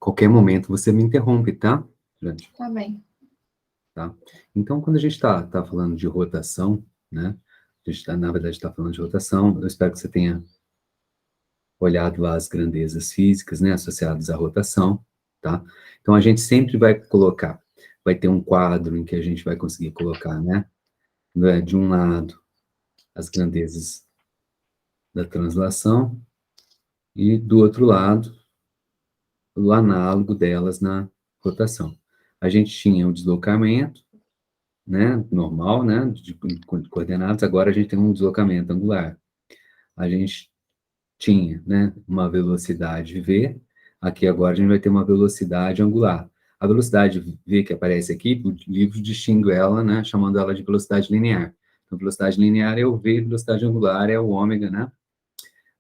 Qualquer momento você me interrompe, tá, Jane? Tá bem. Tá? Então, quando a gente tá falando de rotação, né? A gente na verdade, está falando de rotação. Eu espero que você tenha olhado as grandezas físicas, né, associadas à rotação, tá? Então, a gente sempre vai colocar, vai ter um quadro em que a gente vai conseguir colocar, né, de um lado, as grandezas da translação, e do outro lado, o análogo delas na rotação. A gente tinha o deslocamento, né, normal, né, de coordenadas, agora a gente tem um deslocamento angular. A gente tinha, né, uma velocidade v, aqui agora a gente vai ter uma velocidade angular. A velocidade v que aparece aqui, o livro distingue ela, né, chamando ela de velocidade linear. Então, velocidade linear é o v, velocidade angular é o ômega, né?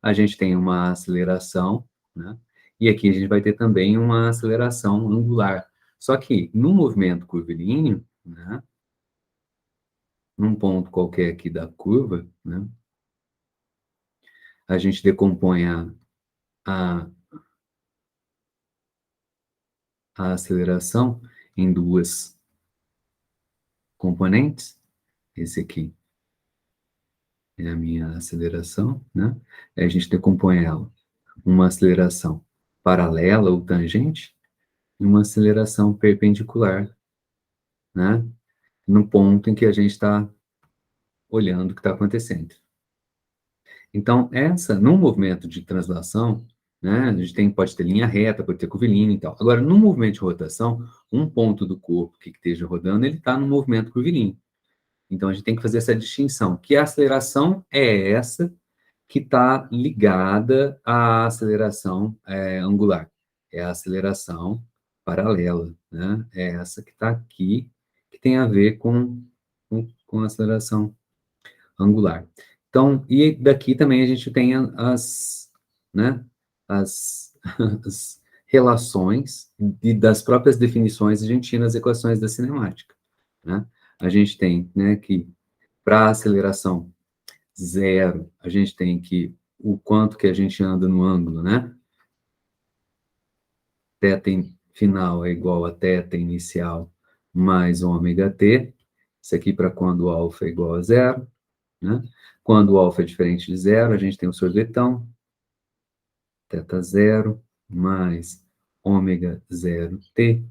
A gente tem uma aceleração, né? E aqui a gente vai ter também uma aceleração angular. Só que no movimento curvilíneo, né, num ponto qualquer aqui da curva, né, a gente decompõe a, a aceleração em duas componentes. Esse aqui é a minha aceleração, né? Aí a gente decompõe ela. Uma aceleração paralela ou tangente e uma aceleração perpendicular, né? No ponto em que a gente está olhando o que está acontecendo. Então, num movimento de translação, né, a gente pode ter linha reta, pode ter curvilíneo e tal. Agora, no movimento de rotação, um ponto do corpo que esteja rodando, ele está no movimento curvilíneo. Então, a gente tem que fazer essa distinção, que a aceleração é essa que está ligada à aceleração angular. É a aceleração paralela, né? É essa que está aqui, que tem a ver com a aceleração angular. Então, e daqui também a gente tem né, as, as relações e das próprias definições a gente tinha nas equações da cinemática, né? A gente tem, né, que para aceleração zero, a gente tem que o quanto que a gente anda no ângulo, né? Θ final é igual a θ inicial mais ômega t. Isso aqui para quando o alfa é igual a zero, né? Quando o alfa é diferente de zero, a gente tem o sorvetão, θ0 mais ômega 0t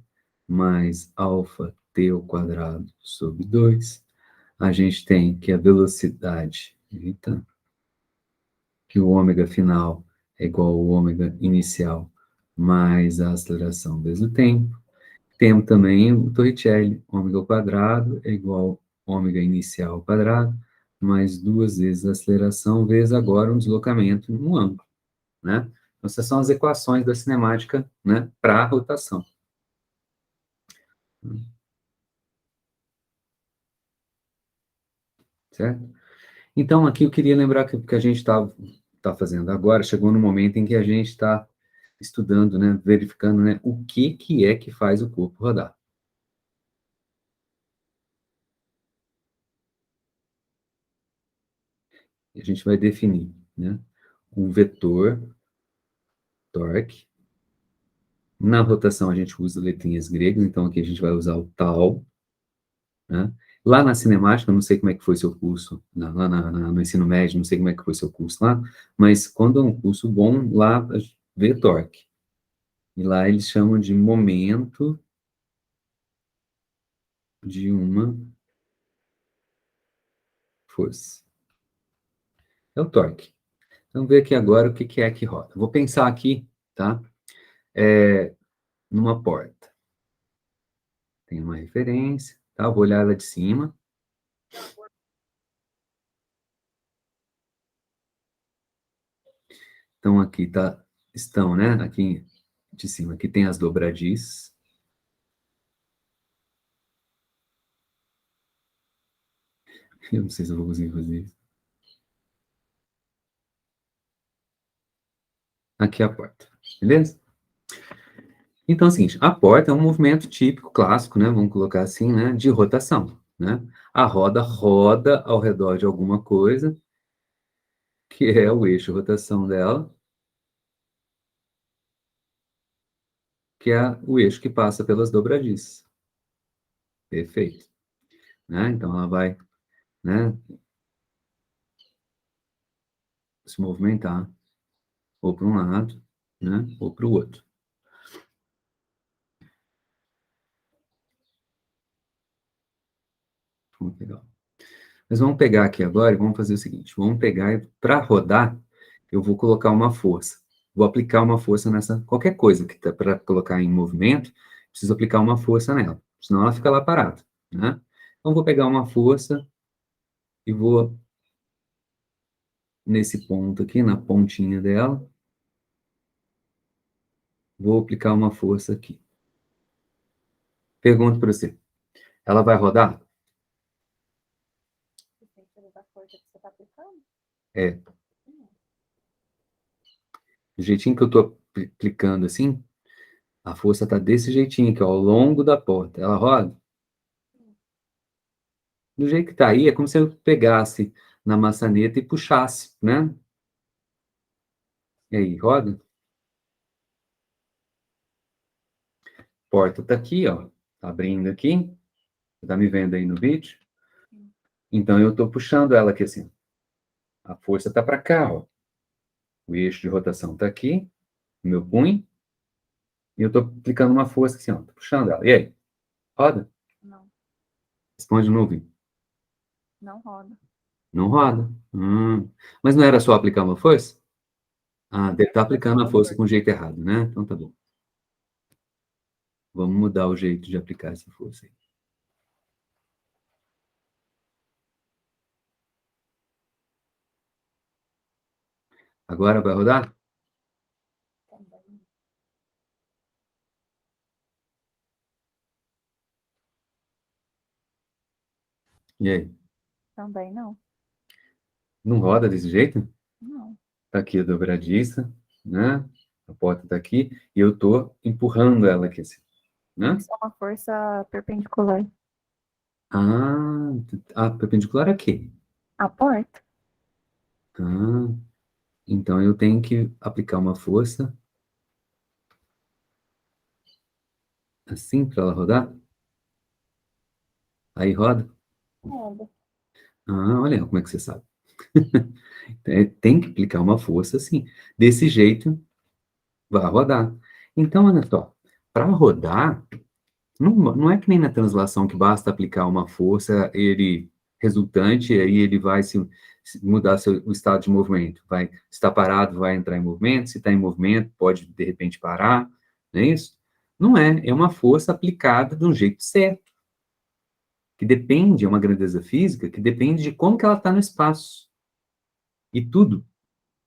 mais alfa t ao quadrado sobre 2. A gente tem que a velocidade, que o ômega final é igual ao ômega inicial mais a aceleração vezes o tempo. Temos também o Torricelli, ômega ao quadrado é igual ao ômega inicial ao quadrado, mais duas vezes a aceleração, vezes agora um deslocamento no ângulo, né? Então, essas são as equações da cinemática, né, para a rotação. Certo? Então, aqui eu queria lembrar que o que a gente tá fazendo agora, chegou no momento em que a gente está estudando, né, verificando, né, o que é que faz o corpo rodar. E a gente vai definir, né, o vetor torque. Na rotação a gente usa letrinhas gregas, então aqui a gente vai usar o tal, né? Lá na cinemática, eu não sei como é que foi seu curso, lá no ensino médio, não sei como é que foi seu curso lá, mas quando é um curso bom, lá vê torque. E lá eles chamam de momento de uma força. É o torque. Vamos ver aqui agora o que é que roda. Vou pensar aqui, tá? Numa porta. Tem uma referência, tá? Vou olhar ela de cima. Então, aqui estão, né? Aqui de cima, aqui tem as dobradiças. Eu não sei se eu vou conseguir fazer isso. Aqui é a porta, beleza? Então é o seguinte, a porta é um movimento típico, clássico, né? Vamos colocar assim, né? De rotação, né? A roda roda ao redor de alguma coisa, que é o eixo de rotação dela, que é o eixo que passa pelas dobradiças. Perfeito. Né? Então, ela vai, né, se movimentar ou para um lado, né, ou para o outro. Muito legal. Mas vamos pegar aqui agora e vamos fazer o seguinte, vamos pegar, para rodar, eu vou colocar uma força. Vou aplicar uma força nessa, qualquer coisa que está para colocar em movimento, preciso aplicar uma força nela, senão ela fica lá parada, né? Então, vou pegar uma força e vou nesse ponto aqui, na pontinha dela, vou aplicar uma força aqui. Pergunto para você, ela vai rodar? Da força que você está aplicando? É. Do jeitinho que eu estou aplicando assim, a força está desse jeitinho aqui, ó, ao longo da porta. Ela roda? Do jeito que está aí, é como se eu pegasse na maçaneta e puxasse, né? E aí, roda? Porta está aqui, ó, tá abrindo aqui. Tá me vendo aí no vídeo? Então, eu estou puxando ela aqui assim. A força está para cá, ó. O eixo de rotação está aqui, no meu punho. E eu estou aplicando uma força assim, ó. Tô puxando ela. E aí? Roda? Não. Responde no vídeo. Não roda. Não roda. Mas não era só aplicar uma força? Ah, deve estar aplicando a força com o jeito errado, né? Então tá bom. Vamos mudar o jeito de aplicar essa força aí. Agora vai rodar? Também. E aí? Também não. Não roda desse jeito? Não. Tá aqui a dobradiça, né? A porta tá aqui e eu tô empurrando ela aqui assim, Tem né? que ser uma força perpendicular. Perpendicular a quê? A porta? Ah, então eu tenho que aplicar uma força assim para ela rodar? Aí roda? Roda. Olha como é que você sabe. Tem que aplicar uma força assim. Desse jeito, vai rodar. Então, olha só, para rodar, não é que nem na translação que basta aplicar uma força, ele resultante, aí ele vai mudar o estado de movimento. Vai, se está parado, vai entrar em movimento, se está em movimento, pode de repente parar, não é isso? Não é, é uma força aplicada de um jeito certo, que depende, é uma grandeza física, que depende de como que ela está no espaço. E tudo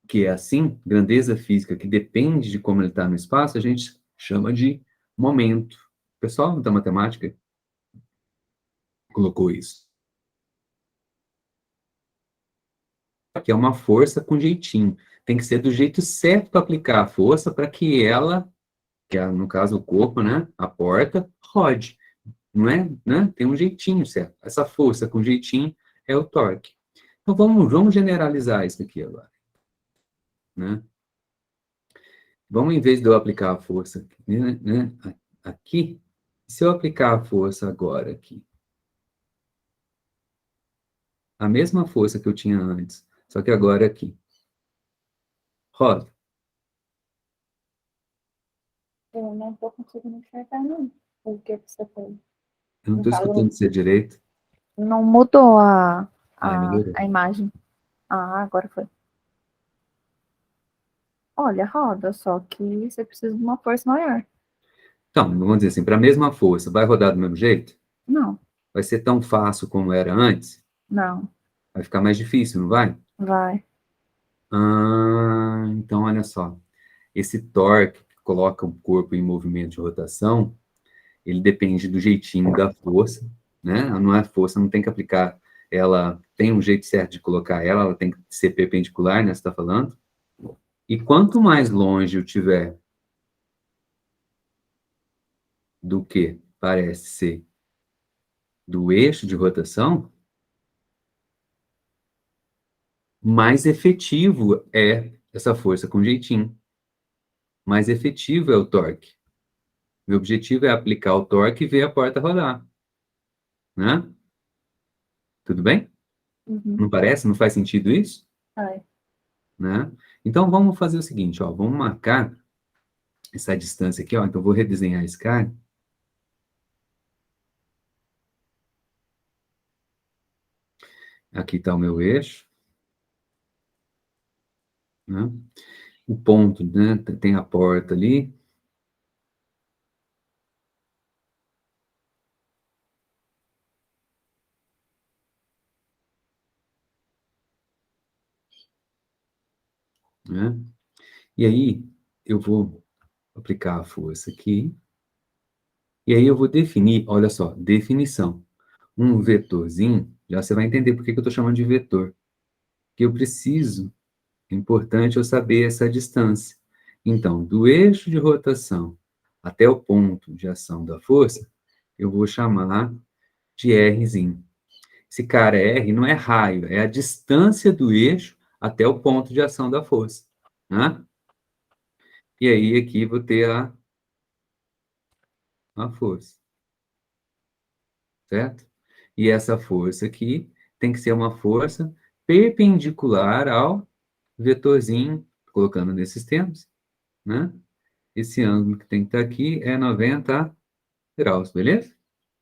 que é assim, grandeza física, que depende de como ele está no espaço, a gente chama de momento. O pessoal da matemática colocou isso. Que é uma força com jeitinho. Tem que ser do jeito certo para aplicar a força para que ela, que é, no caso o corpo, né, a porta, rode. Não é? Né? Tem um jeitinho certo. Essa força com jeitinho é o torque. Então vamos generalizar isso aqui agora. Né? Vamos, em vez de eu aplicar a força aqui, se eu aplicar a força agora aqui, a mesma força que eu tinha antes, só que agora aqui, roda. Eu não estou conseguindo enxergar, não. O que você fez? Eu não No estou caso, escutando você direito. não mudou Melhorou. a imagem. Ah, agora foi. Olha, roda, só que você precisa de uma força maior. Então, vamos dizer assim, para a mesma força, vai rodar do mesmo jeito? Não, Vai ser tão fácil como era antes? não, Vai ficar mais difícil, não vai? vai. Então olha só. Esse torque que coloca o corpo em movimento de rotação, ele depende do jeitinho da força, né? Não é força, não tem que aplicar, ela tem um jeito certo de colocar ela, ela tem que ser perpendicular, né? Você está falando? E quanto mais longe eu tiver do que parece ser do eixo de rotação, mais efetivo é essa força com jeitinho. Mais efetivo é o torque. Meu objetivo é aplicar o torque e ver a porta rodar, né? Tudo bem? Uhum. Não parece? Não faz sentido isso? Ai. Né? Então, vamos fazer o seguinte, ó, vamos marcar essa distância aqui, ó, então eu vou redesenhar esse cara. Aqui está o meu eixo, né? O ponto, né? Tem a porta ali. Né? E aí, eu vou aplicar a força aqui. E aí eu vou definir, olha só, definição. Um vetorzinho, já você vai entender por que que eu estou chamando de vetor. Que eu preciso, é importante eu saber essa distância. Então, do eixo de rotação até o ponto de ação da força, eu vou chamar de Rzinho. Esse cara R não é raio, é a distância do eixo até o ponto de ação da força. Né? E aí aqui vou ter a força. Certo? E essa força aqui tem que ser uma força perpendicular ao vetorzinho, colocando nesses termos, né? Esse ângulo que tem que estar aqui é 90 graus, beleza?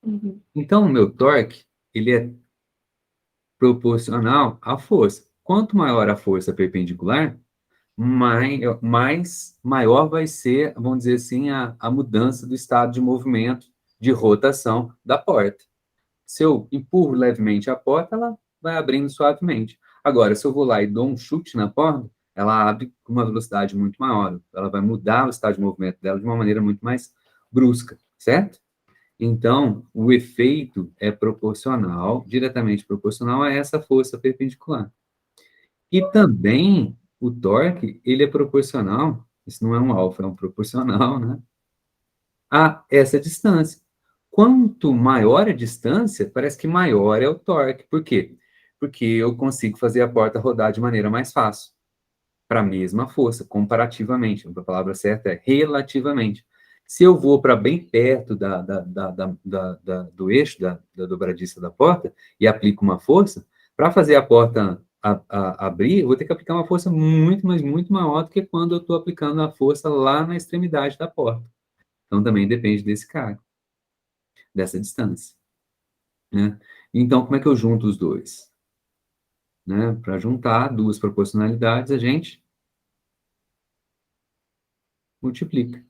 Uhum. Então, o meu torque, ele é proporcional à força. Quanto maior a força perpendicular, maior vai ser, vamos dizer assim, a mudança do estado de movimento, de rotação da porta. Se eu empurro levemente a porta, ela vai abrindo suavemente. Agora, se eu vou lá e dou um chute na porta, ela abre com uma velocidade muito maior. Ela vai mudar o estado de movimento dela de uma maneira muito mais brusca, certo? Então, o efeito é proporcional, diretamente proporcional a essa força perpendicular. E também o torque, ele é proporcional, isso não é um alfa, é um proporcional, né? A essa distância. Quanto maior a distância, parece que maior é o torque. Por quê? Porque eu consigo fazer a porta rodar de maneira mais fácil, para a mesma força, comparativamente. A palavra certa é relativamente. Se eu vou para bem perto do eixo, da dobradiça da porta, e aplico uma força, para fazer a porta abrir, eu vou ter que aplicar uma força muito, mas muito maior do que quando eu estou aplicando a força lá na extremidade da porta. Então, também depende desse cara, dessa distância. Né? Então, como é que eu junto os dois? Né? Para juntar duas proporcionalidades, a gente multiplica.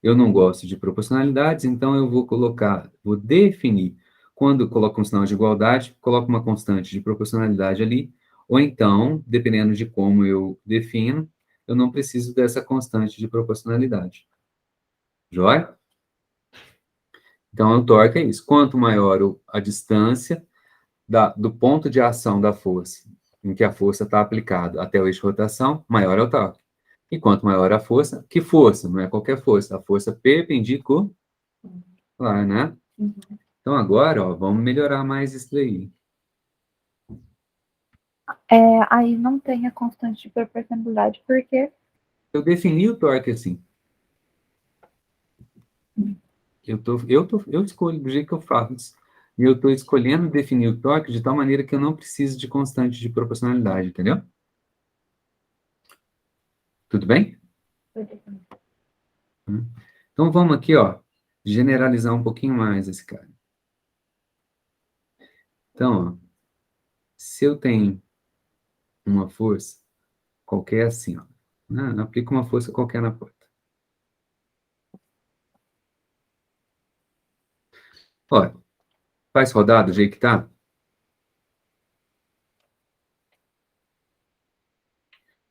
Eu não gosto de proporcionalidades, então eu vou definir. Quando eu coloco um sinal de igualdade, coloco uma constante de proporcionalidade ali, ou então, dependendo de como eu defino, eu não preciso dessa constante de proporcionalidade. Joia? Então, o torque é isso. Quanto maior a distância, do ponto de ação da força, em que a força está aplicada até o eixo de rotação, maior é o torque. E quanto maior a força, que força? Não é qualquer força, a força perpendicular, né? Uhum. Então agora, ó, vamos melhorar mais isso daí. Aí não tem a constante de proporcionalidade, porque Eu defini o torque assim. Eu escolho do jeito que eu faço. E eu estou escolhendo definir o torque de tal maneira que eu não preciso de constante de proporcionalidade, entendeu? Tudo bem? Então vamos aqui, ó, generalizar um pouquinho mais esse cara. Então, ó, se eu tenho uma força qualquer assim, ó, né? Aplico uma força qualquer na porta. Olha, faz rodar do jeito que tá?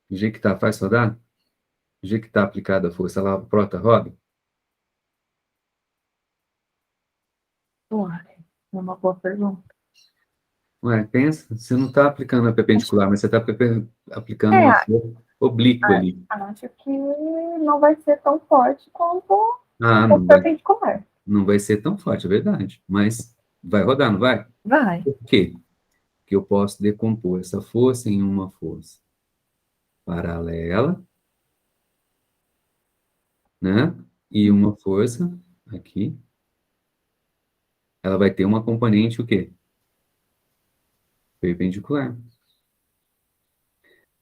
Do jeito que tá, faz rodar? Do jeito que tá aplicada a força lá, a porta roda? Uai, é uma boa pergunta. Ué, pensa, você não está aplicando a perpendicular, mas você está aplicando uma É, força oblíqua ali. acho que não vai ser tão forte quanto Ah, o não vai, perpendicular. não vai ser tão forte, é verdade. Mas vai rodar, não vai? Vai. Por quê? Porque eu posso decompor essa força em uma força paralela, né? e uma força aqui, ela vai ter uma componente o quê? Perpendicular,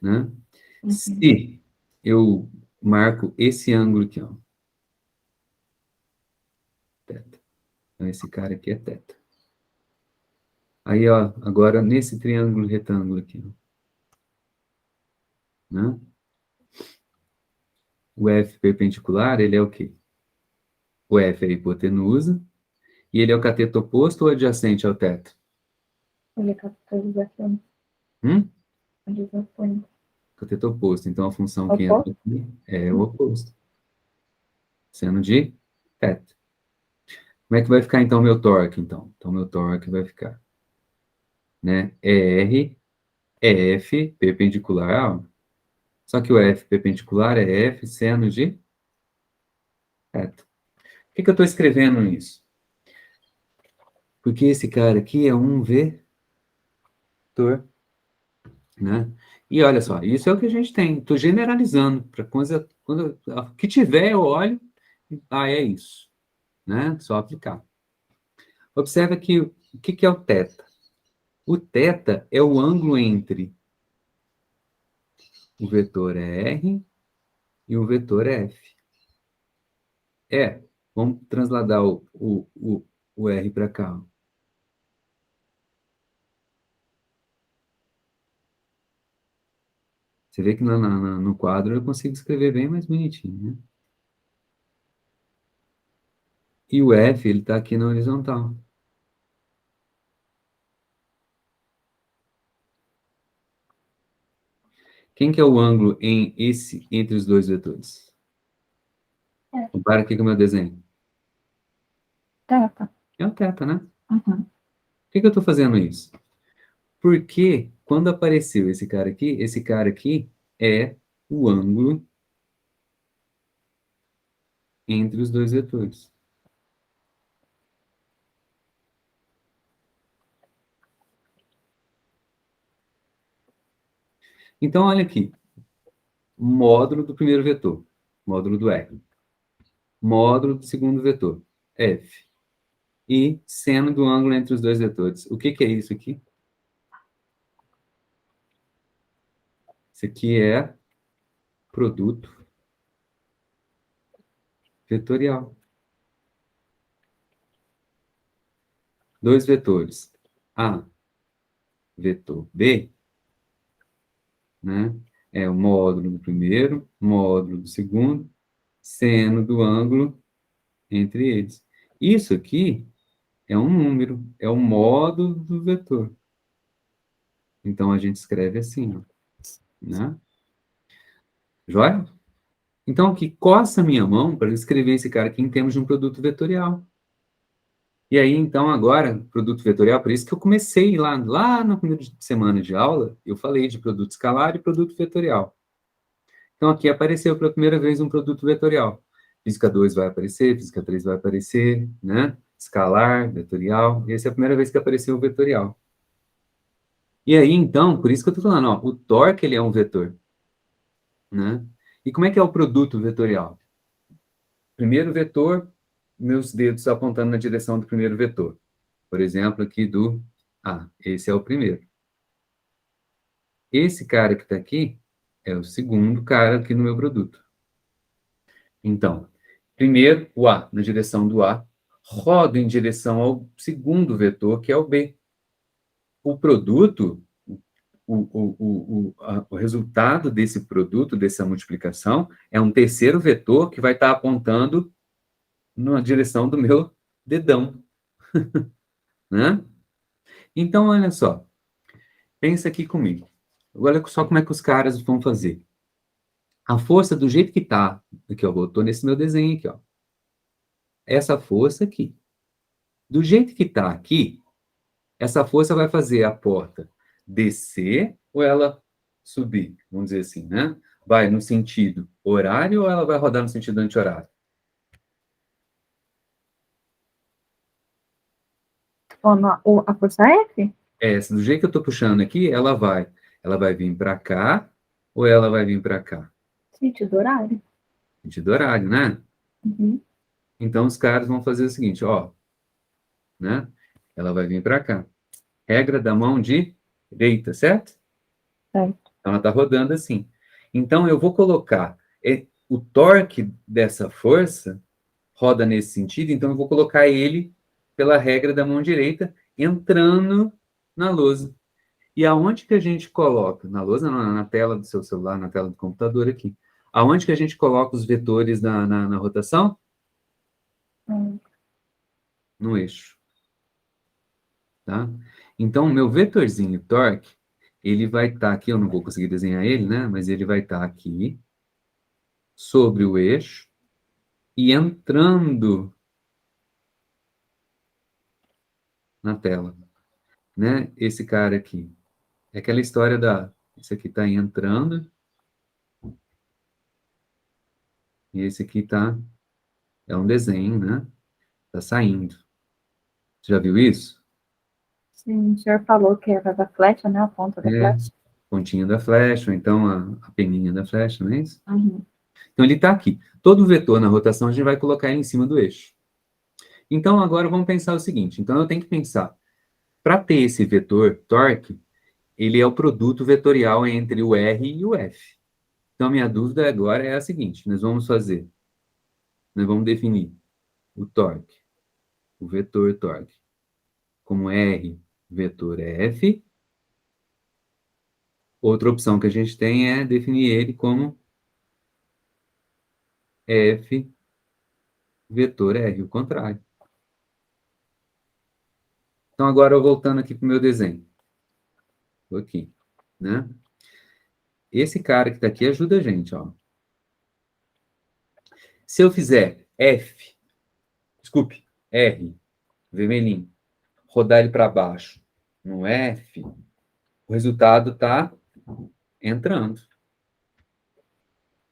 né? Uhum. Se eu marco esse ângulo aqui, ó, teta. Então, esse cara aqui é teta. Aí, ó, agora nesse triângulo retângulo aqui, ó, né? O F perpendicular, ele é o quê? O F é a hipotenusa, e ele é o cateto oposto ou adjacente ao teto? Ele é capitalização. Hum? Desafio. Cateto oposto. Então, a função que entra Oposto? aqui é o oposto, sendo de teto. Como é que vai ficar, então, meu torque, então? Então, meu torque vai ficar, né? R, F, perpendicular, ó. Só que o F perpendicular é F seno de teto. Por que eu estou escrevendo isso? Porque esse cara aqui é um vetor, né? E olha só, isso é o que a gente tem. Estou generalizando para quando que tiver eu olho, é isso, né? Só aplicar. Observa que o que é o θ? O θ é o ângulo entre o vetor R e o vetor F. Vamos transladar o R para cá. Você vê que no quadro eu consigo escrever bem mais bonitinho, né? E o F, ele está aqui na horizontal. Quem que é o ângulo entre os dois vetores? É. Compara aqui com o meu desenho. Teta. É o θ, né? Uhum. Por que eu estou fazendo isso? Porque quando apareceu esse cara aqui é o ângulo entre os dois vetores. Então, olha aqui. Módulo do primeiro vetor, módulo do R. Módulo do segundo vetor, F. E seno do ângulo entre os dois vetores. O que é isso aqui? Isso aqui é produto vetorial. Dois vetores. A, vetor B, né? É o módulo do primeiro, módulo do segundo, seno do ângulo entre eles. Isso aqui é um número, é o módulo do vetor. Então, a gente escreve assim, ó, né? Joia? Então, aqui, coça a minha mão para escrever esse cara aqui em termos de um produto vetorial. E aí, então, agora, produto vetorial, por isso que eu comecei lá na primeira semana de aula, eu falei de produto escalar e produto vetorial. Então, aqui apareceu pela primeira vez um produto vetorial. Física 2 vai aparecer, física 3 vai aparecer, né? Escalar, vetorial, e essa é a primeira vez que apareceu o vetorial. E aí, então, por isso que eu estou falando, ó, o torque, ele é um vetor, né? E como é que é o produto vetorial? Primeiro vetor, meus dedos apontando na direção do primeiro vetor. Por exemplo, aqui do A. Esse é o primeiro. Esse cara que está aqui é o segundo cara aqui no meu produto. Então, primeiro o A, na direção do A, roda em direção ao segundo vetor, que é o B. O produto, o resultado desse produto, dessa multiplicação, é um terceiro vetor que vai estar apontando na direção do meu dedão. Né? Então, olha só. Pensa aqui comigo. Olha só como é que os caras vão fazer. A força do jeito que tá, aqui, ó, eu tô nesse meu desenho aqui, ó. Essa força aqui. Do jeito que tá aqui, essa força vai fazer a porta descer ou ela subir? Vamos dizer assim, né? Vai no sentido horário ou ela vai rodar no sentido anti-horário? A força F? Do jeito que eu tô puxando aqui, ela vai vir para cá ou ela vai vir para cá? Sentido horário. Sentido horário, né? Uhum. Então, os caras vão fazer o seguinte, ó, né? Ela vai vir para cá. Regra da mão direita, certo? Certo. Então, ela está rodando assim. Então, eu vou colocar o torque dessa força roda nesse sentido, então eu vou colocar ele pela regra da mão direita entrando na lousa. E aonde que a gente coloca? Na lousa, não, na tela do seu celular, na tela do computador aqui. Aonde que a gente coloca os vetores na rotação? Hum. No eixo, tá? Então, o meu vetorzinho torque, ele vai estar aqui, eu não vou conseguir desenhar ele, né? Mas ele vai estar aqui, sobre o eixo, e entrando na tela, né? Esse cara aqui. É aquela história da... Esse aqui está entrando, e esse aqui tá... É um desenho, né? Tá saindo. Você já viu isso? Sim, o senhor falou que era da flecha, né? A ponta da É, flecha. pontinha da flecha, ou então a peninha da flecha, não é isso? Uhum. Então ele está aqui. Todo vetor na rotação a gente vai colocar ele em cima do eixo. Então agora vamos pensar o seguinte. Então eu tenho que pensar, para ter esse vetor torque, ele é o produto vetorial entre o R e o F. Então a minha dúvida agora é a seguinte: nós vamos definir o torque, o vetor torque, como R vetor F. Outra opção que a gente tem é definir ele como F vetor R, o contrário. Então, agora, voltando aqui para o meu desenho. Estou aqui, né? Esse cara que está aqui ajuda a gente, ó. Se eu fizer R, vermelhinho, rodar ele para baixo no F, o resultado está entrando.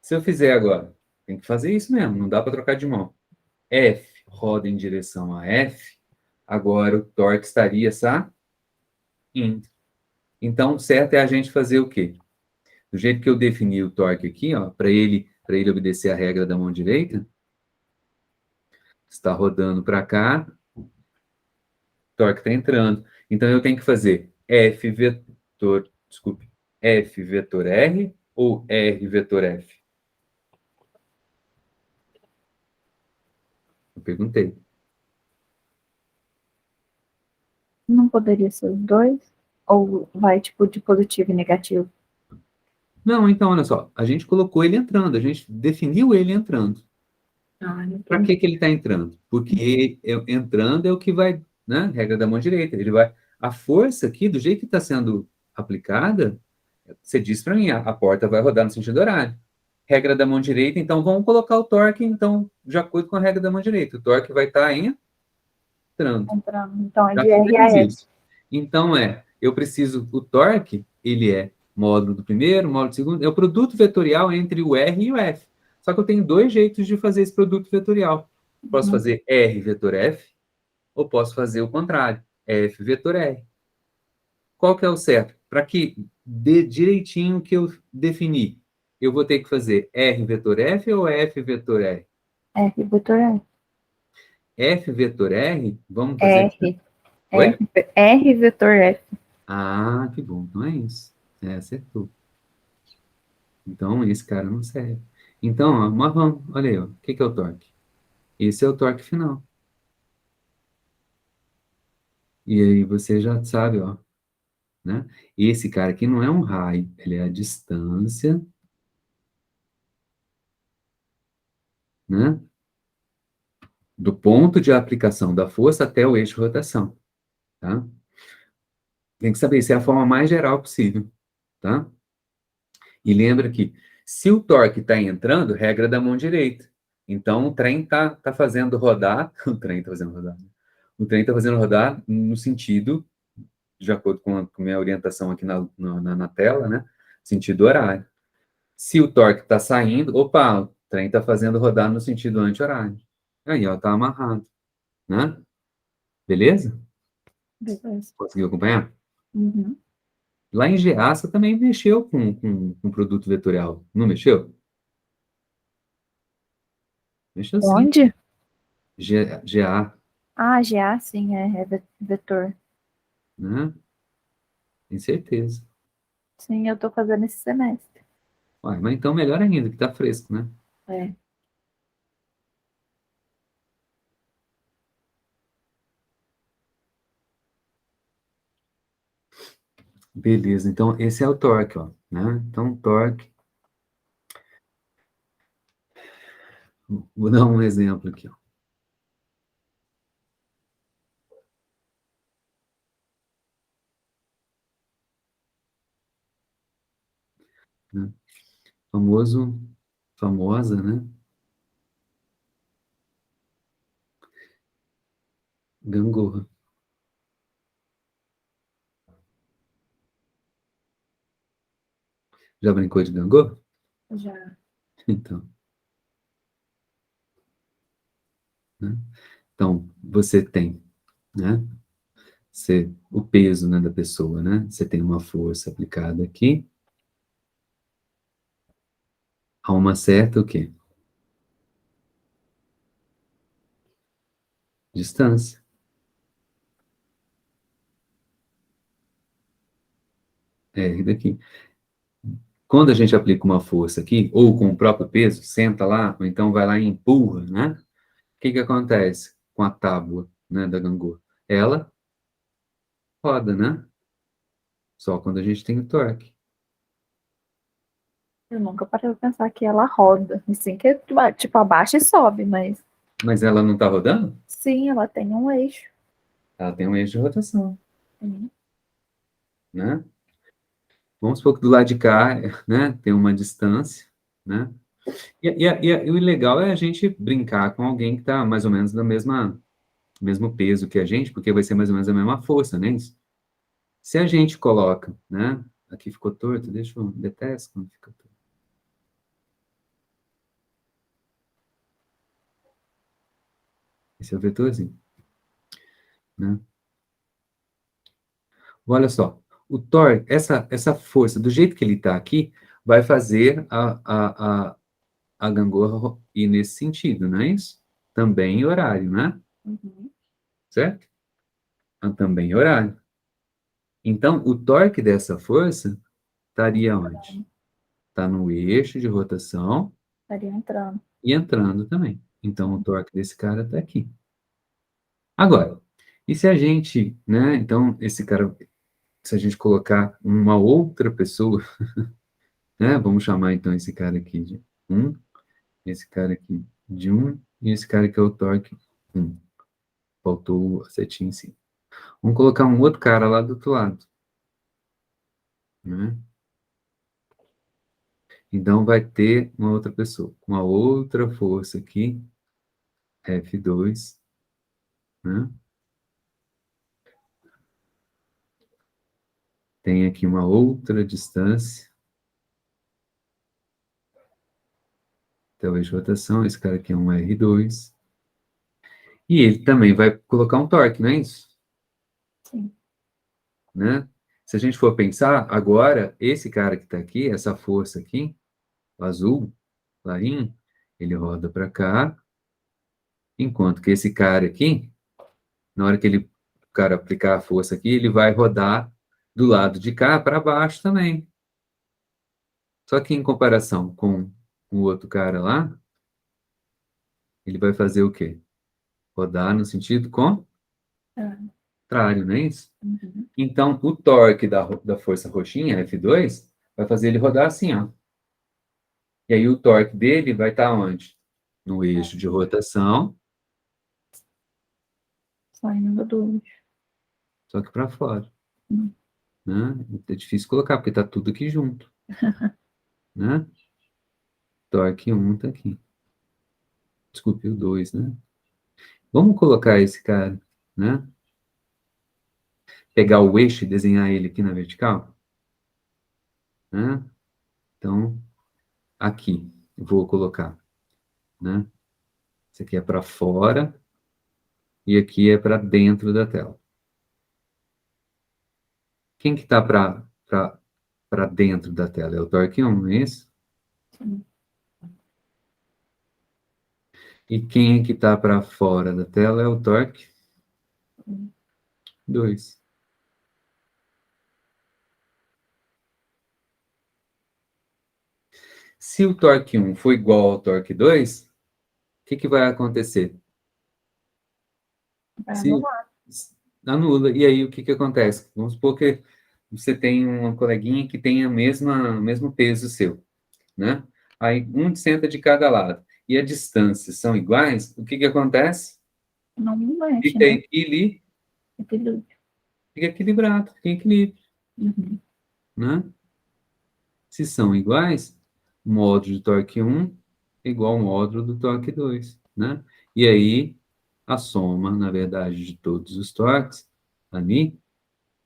Se eu fizer agora, tem que fazer isso mesmo, não dá para trocar de mão. F roda em direção a F, agora o torque estaria saindo. Então, certo é a gente fazer o quê? Do jeito que eu defini o torque aqui, ó, para ele obedecer a regra da mão direita, está rodando para cá, o torque está entrando. Então eu tenho que fazer F vetor R ou R vetor F? Eu perguntei. Não poderia ser os dois? Ou vai, tipo, de positivo e negativo? Não, então olha só, a gente colocou ele entrando, a gente definiu ele entrando. Ah, Para que entendi. que ele está entrando? Porque entrando é o que vai, né? Regra da mão direita. Ele vai. A força aqui, do jeito que está sendo aplicada, você diz para mim, a porta vai rodar no sentido horário. Regra da mão direita, então vamos colocar o torque, então, de acordo com a regra da mão direita. O torque vai estar entrando. Entrando. Então é Já de R a fizemos F. isso. Então, eu preciso, o torque, ele é módulo do primeiro, módulo do segundo, é o produto vetorial entre o R e o F. Só que eu tenho dois jeitos de fazer esse produto vetorial. Posso Uhum. fazer R vetor F, ou posso fazer o contrário, F vetor R. Qual que é o certo? Para que dê direitinho o que eu defini, eu vou ter que fazer R vetor F ou F vetor R? R vetor R. F vetor R, vamos fazer... R. R. Oi? R vetor F. Ah, que bom, não é isso. Acertou. Então, esse cara não serve. Então, ó, marrom, olha aí, ó. O que que é o torque? Esse é o torque final. E aí você já sabe, ó, né? Esse cara aqui não é um raio, ele é a distância, né? Do ponto de aplicação da força até o eixo de rotação, tá? Tem que saber, isso é a forma mais geral possível, tá? E lembra que se o torque está entrando, regra da mão direita. Então o trem tá fazendo rodar, o trem está fazendo rodar, né? O trem está fazendo rodar no sentido, de acordo com a minha orientação aqui na tela, né? Sentido horário. Se o torque está saindo, opa, o trem está fazendo rodar no sentido anti-horário. Aí, ó, tá amarrado, né? Beleza? Beleza. Conseguiu acompanhar? Uhum. Lá em Geaça também mexeu com produto vetorial, não mexeu? Mexa assim. Onde? GA, Ah, GA, sim, é vetor. né? Tem certeza. Sim, eu tô fazendo esse semestre. Uai, mas então melhor ainda, que tá fresco, né? É. Beleza, então esse é o torque, ó, né? Então, torque, vou dar um exemplo aqui, ó, né? Famoso, famosa, né? Gangorra. Já brincou de gangorra? Já. Então, né? Então, você tem, né? O peso, né, da pessoa, né? Você tem uma força aplicada aqui a uma certa o quê? Distância. É, daqui. Quando a gente aplica uma força aqui, ou com o próprio peso, senta lá, ou então vai lá e empurra, né? O que que acontece com a tábua, né, da gangorra? Ela roda, né? Só quando a gente tem o torque. Eu nunca parei pra pensar que ela roda. Assim que, tipo, abaixa e sobe, mas Mas ela não está rodando? sim, ela tem um eixo. Ela tem um eixo de rotação, Sim. né? Vamos supor que do lado de cá, né, tem uma distância, né? E o legal é a gente brincar com alguém que está mais ou menos no mesmo peso que a gente, porque vai ser mais ou menos a mesma força, né? Se a gente coloca, né? Aqui ficou torto, deixa eu detesto quando fica torto. Esse é o vetorzinho, né? Olha só, o torque, essa força, do jeito que ele está aqui, vai fazer a gangorra ir nesse sentido, não é isso? Também em horário, né? Uhum. Certo? Também em horário. Então, o torque dessa força estaria onde? Está no eixo de rotação Estaria entrando. e entrando também. Então, o torque desse cara está aqui. Agora, e se a gente, né? Então, esse cara, se a gente colocar uma outra pessoa, né? Vamos chamar então esse cara aqui de um, esse cara aqui de um, e esse cara que é o torque um. Faltou a setinha em cima. Vamos colocar um outro cara lá do outro lado, né? Então vai ter uma outra pessoa, uma outra força aqui, F2, né? Tem aqui uma outra distância, então eixo de rotação, esse cara aqui é um R2, e ele também vai colocar um torque, não é isso? Sim. Né? Se a gente for pensar, agora, esse cara que está aqui, essa força aqui, o azul, clarinho, ele roda para cá, enquanto que esse cara aqui, na hora que o cara aplicar a força aqui, ele vai rodar do lado de cá para baixo também. Só que em comparação com o outro cara lá, ele vai fazer o quê? Rodar no sentido É. contrário, não é isso? Uhum. Então, o torque da força roxinha, F2, vai fazer ele rodar assim, ó. E aí o torque dele vai estar onde? No eixo de rotação, Saindo do eixo. só que para fora, Hum. né? É difícil colocar, porque está tudo aqui junto, né? Torque 1 está aqui. Desculpe, o 2, né? Vamos colocar esse cara, né? Pegar o eixo e desenhar ele aqui na vertical, né? Então, aqui, eu vou colocar, né? Esse aqui é para fora e aqui é para dentro da tela. Quem que está para dentro da tela? É o torque 1, não é isso? Sim. E quem é que está para fora da tela é o torque 2. Se o torque 1 for igual ao torque 2, o que vai acontecer? Vai Se anular. anula. E aí o que acontece? Vamos supor que você tem uma coleguinha que tem o mesmo peso seu, né? Aí um senta de cada lado e a distância são iguais, o que acontece? Não mexe, Fica, né? Equilíbrio. fica equilibrado, fica em equilíbrio, Uhum. né? Se são iguais, o módulo de torque 1 é igual ao módulo do torque 2, né? E aí, a soma, na verdade, de todos os torques ali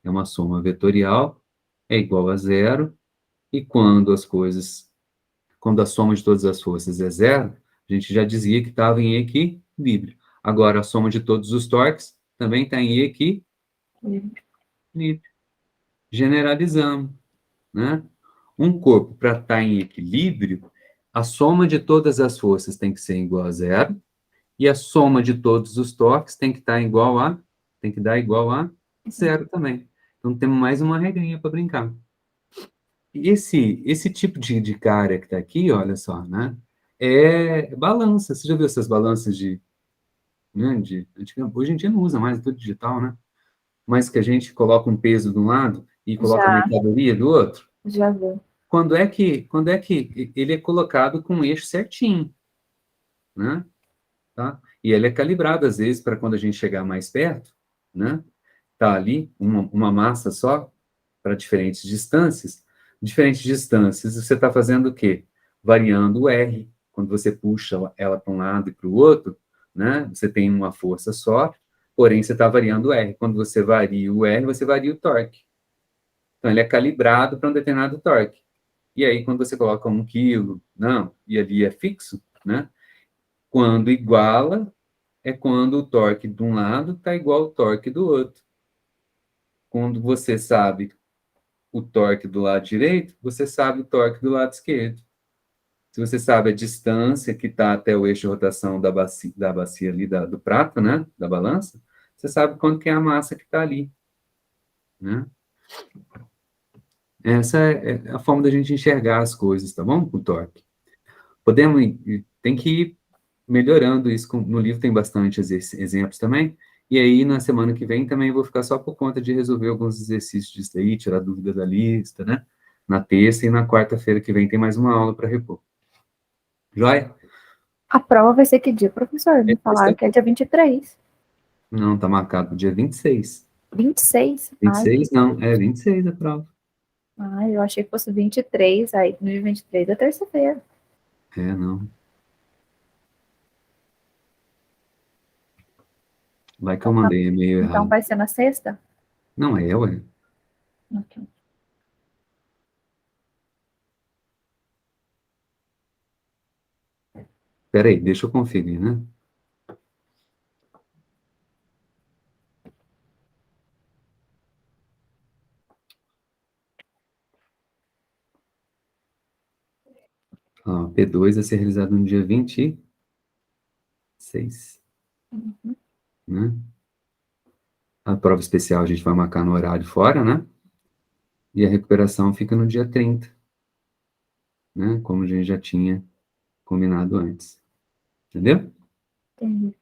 é uma soma vetorial, é igual a zero, e quando a soma de todas as forças é zero, a gente já dizia que estava em equilíbrio. Agora, a soma de todos os torques também está em equilíbrio. Generalizamos, né? Um corpo, para estar em equilíbrio, a soma de todas as forças tem que ser igual a zero, e a soma de todos os torques tem que dar igual a zero também. Então, temos mais uma regrinha para brincar. E esse tipo de cara que está aqui, olha só, né? É balança. Você já viu essas balanças né, hoje em dia não usa mais, é tudo digital, né? Mas que a gente coloca um peso de um lado e coloca a Já, mercadoria do outro? já vi. Quando é que ele é colocado com o eixo certinho, né? Tá? E ele é calibrado, às vezes, para quando a gente chegar mais perto, né? Tá ali, uma massa só, para diferentes distâncias. Diferentes distâncias, você está fazendo o quê? Variando o R. Quando você puxa ela para um lado e para o outro, né? Você tem uma força só, porém você está variando o R. Quando você varia o R, você varia o torque. Então, ele é calibrado para um determinado torque. E aí, quando você coloca 1 quilo, não, e ali é fixo, né? Quando iguala, é quando o torque de um lado está igual ao torque do outro. Quando você sabe o torque do lado direito, você sabe o torque do lado esquerdo. Se você sabe a distância que está até o eixo de rotação da bacia ali, do prato, né? Da balança, você sabe quanto que é a massa que está ali, né? Essa é a forma da gente enxergar as coisas, tá bom? Com o torque. Tem que ir melhorando isso. No livro tem bastante exemplos também. E aí, na semana que vem, também vou ficar só por conta de resolver alguns exercícios disso aí, tirar dúvida da lista, né? Na terça e na quarta-feira que vem tem mais uma aula para repor. Joia? A prova vai ser que dia, professor? Me falaram que é dia 23. Não, tá marcado pro dia 26. 26? Ai, 26? Não, é 26 a prova. ai, eu achei que fosse 23. Aí, no dia 23 é terça-feira. É, não. Vai que eu Então, tá- mandei e-mail então errado. vai ser na sexta? Não é, ué. Ok. Peraí, deixa eu conferir, né? Ó, P2 a ser realizado no dia 26, Uhum. né? A prova especial a gente vai marcar no horário fora, né? E a recuperação fica no dia 30, né? Como a gente já tinha combinado antes. Entendeu? Entendi.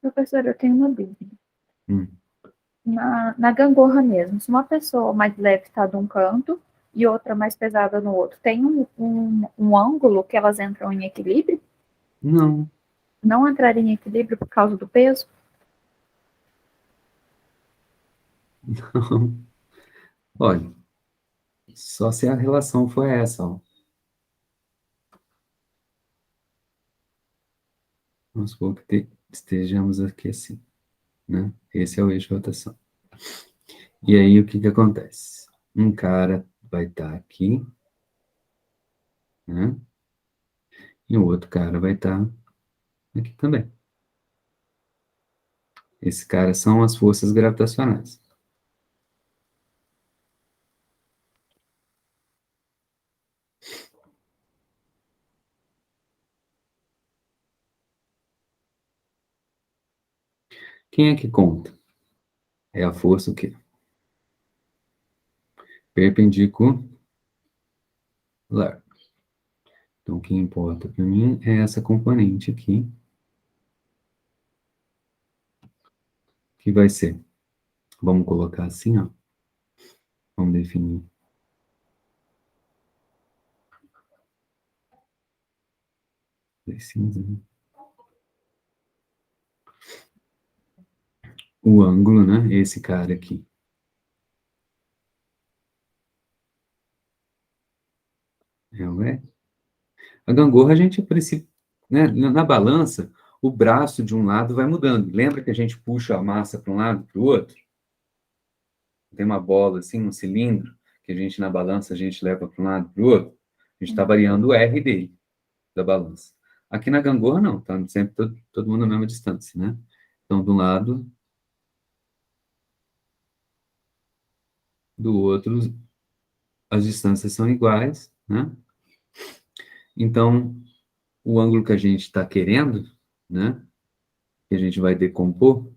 Professor, eu tenho uma dúvida. Hum. Na gangorra mesmo, se uma pessoa mais leve está de um canto e outra mais pesada no outro, tem um ângulo que elas entram em equilíbrio? Não, Não entrarem em equilíbrio por causa do peso? não. Olha, só se a relação for essa, ó. Vamos supor que estejamos aqui assim, né? Esse é o eixo de rotação. E aí, o que que acontece? Um cara vai estar aqui, né? E o outro cara vai estar aqui também. Esse cara são as forças gravitacionais. Quem é que conta? É a força o quê? Perpendicular. Então, o que importa para mim é essa componente aqui, que vai ser, vamos colocar assim, ó, vamos definir. Cinza, né? O ângulo, né? Esse cara aqui. É o E. A gangorra, a gente precisa, né? Na balança, o braço de um lado vai mudando. Lembra que a gente puxa a massa para um lado para o outro? Tem uma bola assim, um cilindro, que a gente na balança a gente leva para um lado para o outro. A gente está variando o R dele, da balança. Aqui na gangorra, não, tá sempre todo mundo na mesma distância, né? Então, de um lado, do outro, as distâncias são iguais, né? Então, o ângulo que a gente está querendo, né? Que a gente vai decompor.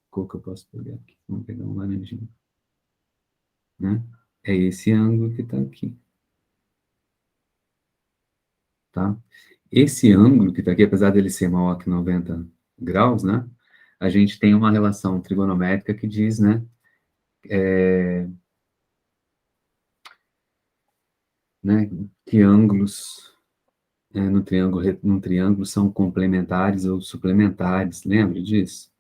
Qual que eu posso pegar aqui? Vamos pegar um laranjinho. Né? É esse ângulo que está aqui. Tá? Esse ângulo que está aqui, apesar dele ser maior que 90 graus, né? A gente tem uma relação trigonométrica que diz, né? Né que ângulos num triângulo são complementares ou suplementares. Lembra disso?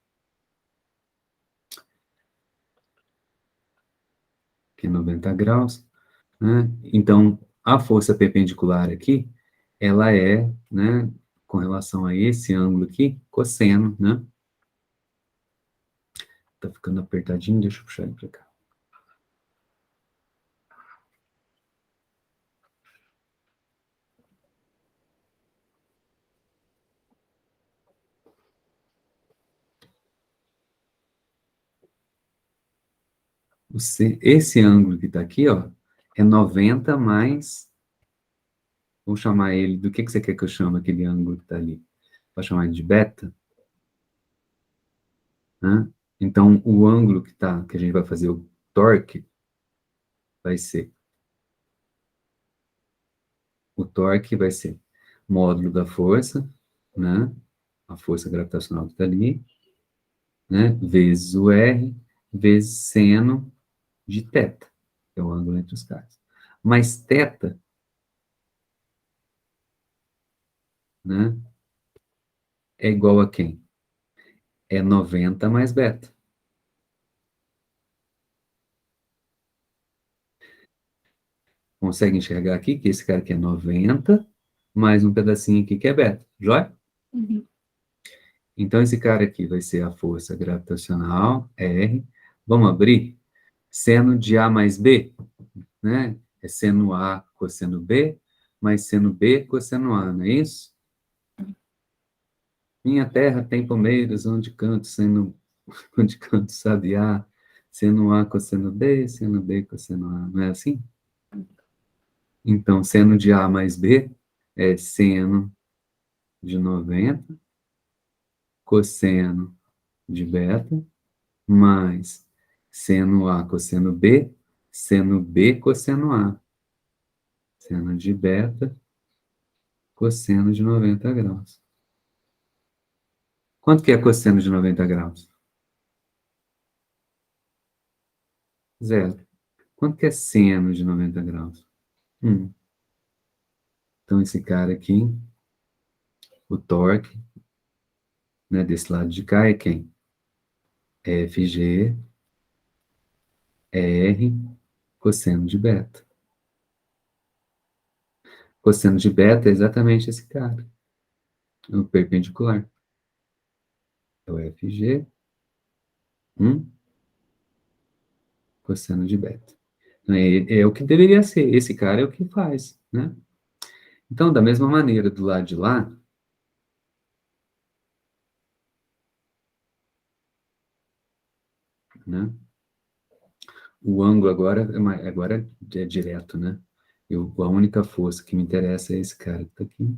Que é 90 graus. Né? Então, a força perpendicular aqui, ela é, né, com relação a esse ângulo aqui, cosseno, né? Tá ficando apertadinho, deixa eu puxar ele para cá. Esse ângulo que está aqui, ó, é 90 mais, vou chamar ele, do que você quer que eu chame aquele ângulo que está ali? Vou chamar ele de beta, né? Então, o ângulo que a gente vai fazer o torque, vai ser, o torque vai ser módulo da força, né? A força gravitacional que está ali, né? Vezes o R, vezes seno de θ, que é o ângulo entre os caras. Mas θ, né? É igual a quem? É 90 mais beta. Consegue enxergar aqui que esse cara aqui é 90, mais um pedacinho aqui que é beta, joia? Uhum. Então, esse cara aqui vai ser a força gravitacional, R. Vamos abrir? Seno de A mais B, né? É seno A cosseno B, mais seno B cosseno A, não é isso? Minha terra tem palmeiras, onde canto seno, onde canto sabiá, seno A cosseno B, seno B cosseno A, não é assim? Então, seno de A mais B é seno de 90, cosseno de beta, mais seno A cosseno B, seno B cosseno A, seno de beta, cosseno de 90 graus. Quanto que é cosseno de 90 graus? Zero. Quanto que é seno de 90 graus? 1. Então, esse cara aqui, o torque, né, desse lado de cá é quem? FG R cosseno de beta. Cosseno de beta é exatamente esse cara, o perpendicular. É o FG, cosseno de beta. Então, é o que deveria ser. Esse cara é o que faz, né? Então, da mesma maneira, do lado de lá, né? O ângulo agora é direto, né? A única força que me interessa é esse cara que está aqui.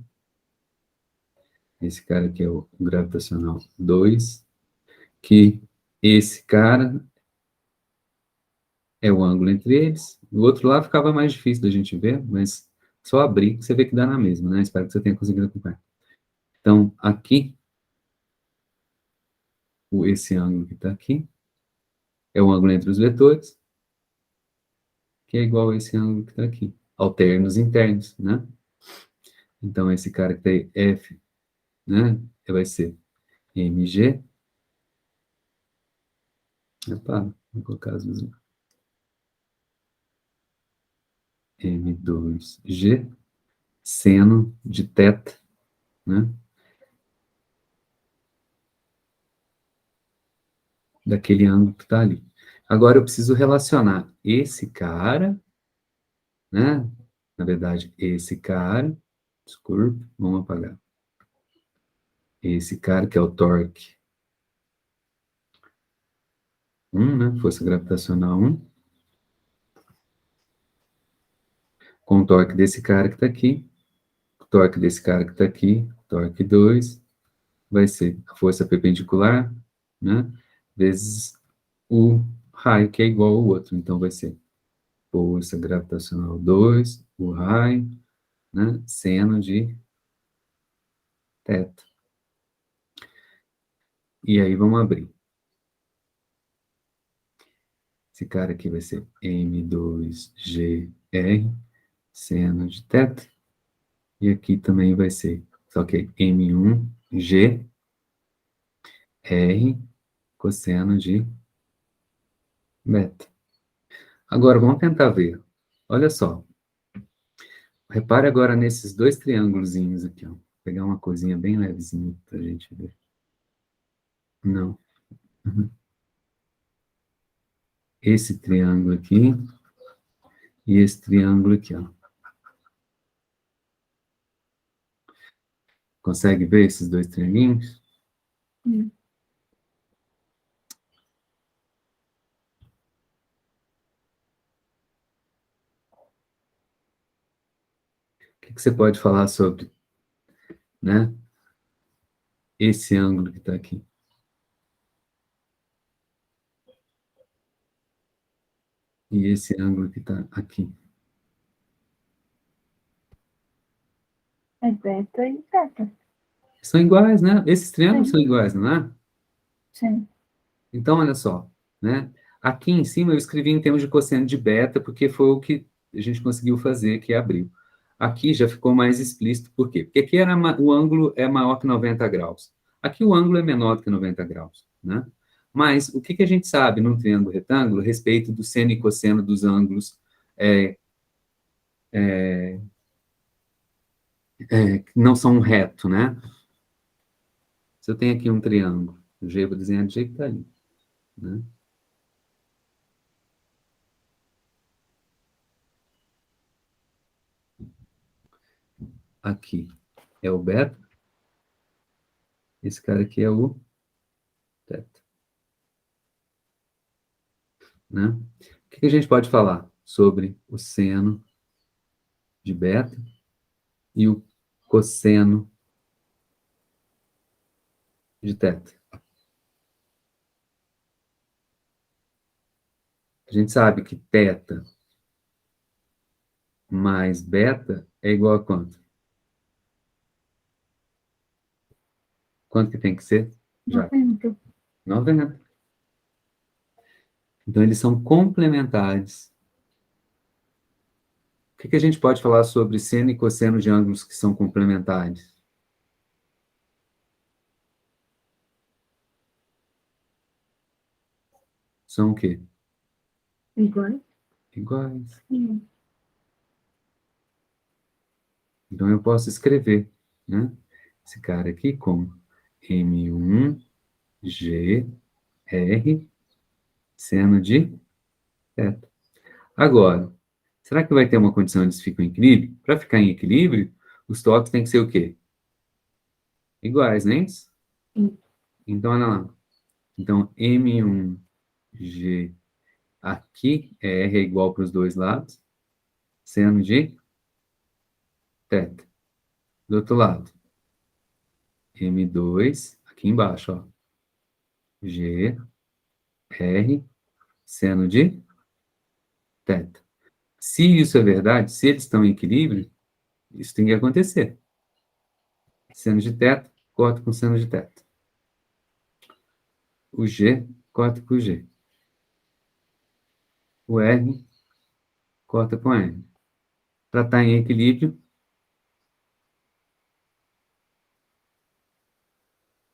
Esse cara aqui é o gravitacional 2, que esse cara é o ângulo entre eles. Do outro lado ficava mais difícil da gente ver, mas só abrir que você vê que dá na mesma, né? Espero que você tenha conseguido acompanhar. Então, aqui, esse ângulo que está aqui, é o ângulo entre os vetores, que é igual a esse ângulo que está aqui. Alternos internos, né? Então, esse cara que tem F, né? Vai ser mg. Opa, vou colocar as duas. M2G, seno de θ, né? Daquele ângulo que está ali. Agora eu preciso relacionar esse cara, né? Na verdade, esse cara, desculpa, vamos apagar. Esse cara que é o torque 1, né? Força gravitacional 1, com o torque desse cara que está aqui, o torque desse cara que está aqui, torque 2, vai ser a força perpendicular, né? Vezes o raio, que é igual ao outro. Então, vai ser força gravitacional 2, o raio, né? Seno de θ. E aí, vamos abrir. Esse cara aqui vai ser M2GR, seno de θ. E aqui também vai ser, só que M1GR, cosseno de beta. Agora, vamos tentar ver. Olha só. Repare agora nesses dois triângulozinhos aqui, ó. Vou pegar uma coisinha bem levezinha para a gente ver. Não. Uhum. Esse triângulo aqui e esse triângulo aqui, ó. Consegue ver esses dois triangulinhos? Hum. O que você pode falar sobre, né? Esse ângulo que está aqui. E esse ângulo que está aqui. É beta e teta. São iguais, né? Esses triângulos Sim. são iguais, não é? Sim. Então, olha só, né? Aqui em cima eu escrevi em termos de cosseno de beta, porque foi o que a gente conseguiu fazer, que abriu. Aqui já ficou mais explícito, por quê? Porque aqui o ângulo é maior que 90 graus. Aqui o ângulo é menor do que 90 graus, né? Mas o que a gente sabe num triângulo retângulo a respeito do seno e cosseno dos ângulos que não são reto, né? Se eu tenho aqui um triângulo, o G eu vou desenhar do jeito que está ali, né? Aqui é o beta, esse cara aqui é o θ, né? O que a gente pode falar sobre o seno de beta e o cosseno de θ? A gente sabe que θ mais beta é igual a quanto? Quanto que tem que ser? Já. 90. 90. Então, eles são complementares. O que a gente pode falar sobre seno e cosseno de ângulos que são complementares? São o quê? Igual? Iguais. Sim. Então, eu posso escrever, né? Esse cara aqui como M1GR, seno de θ. Agora, será que vai ter uma condição onde eles ficam em equilíbrio? Para ficar em equilíbrio, os toques têm que ser o quê? Iguais, né? Sim. Então, olha lá. Então, M1G aqui, R é igual para os dois lados, seno de θ. Do outro lado, M2, aqui embaixo, ó. G, R, seno de θ. Se isso é verdade, se eles estão em equilíbrio, isso tem que acontecer. Seno de θ, corta com seno de θ. O G, corta com o G. O R, corta com R. Para estar em equilíbrio,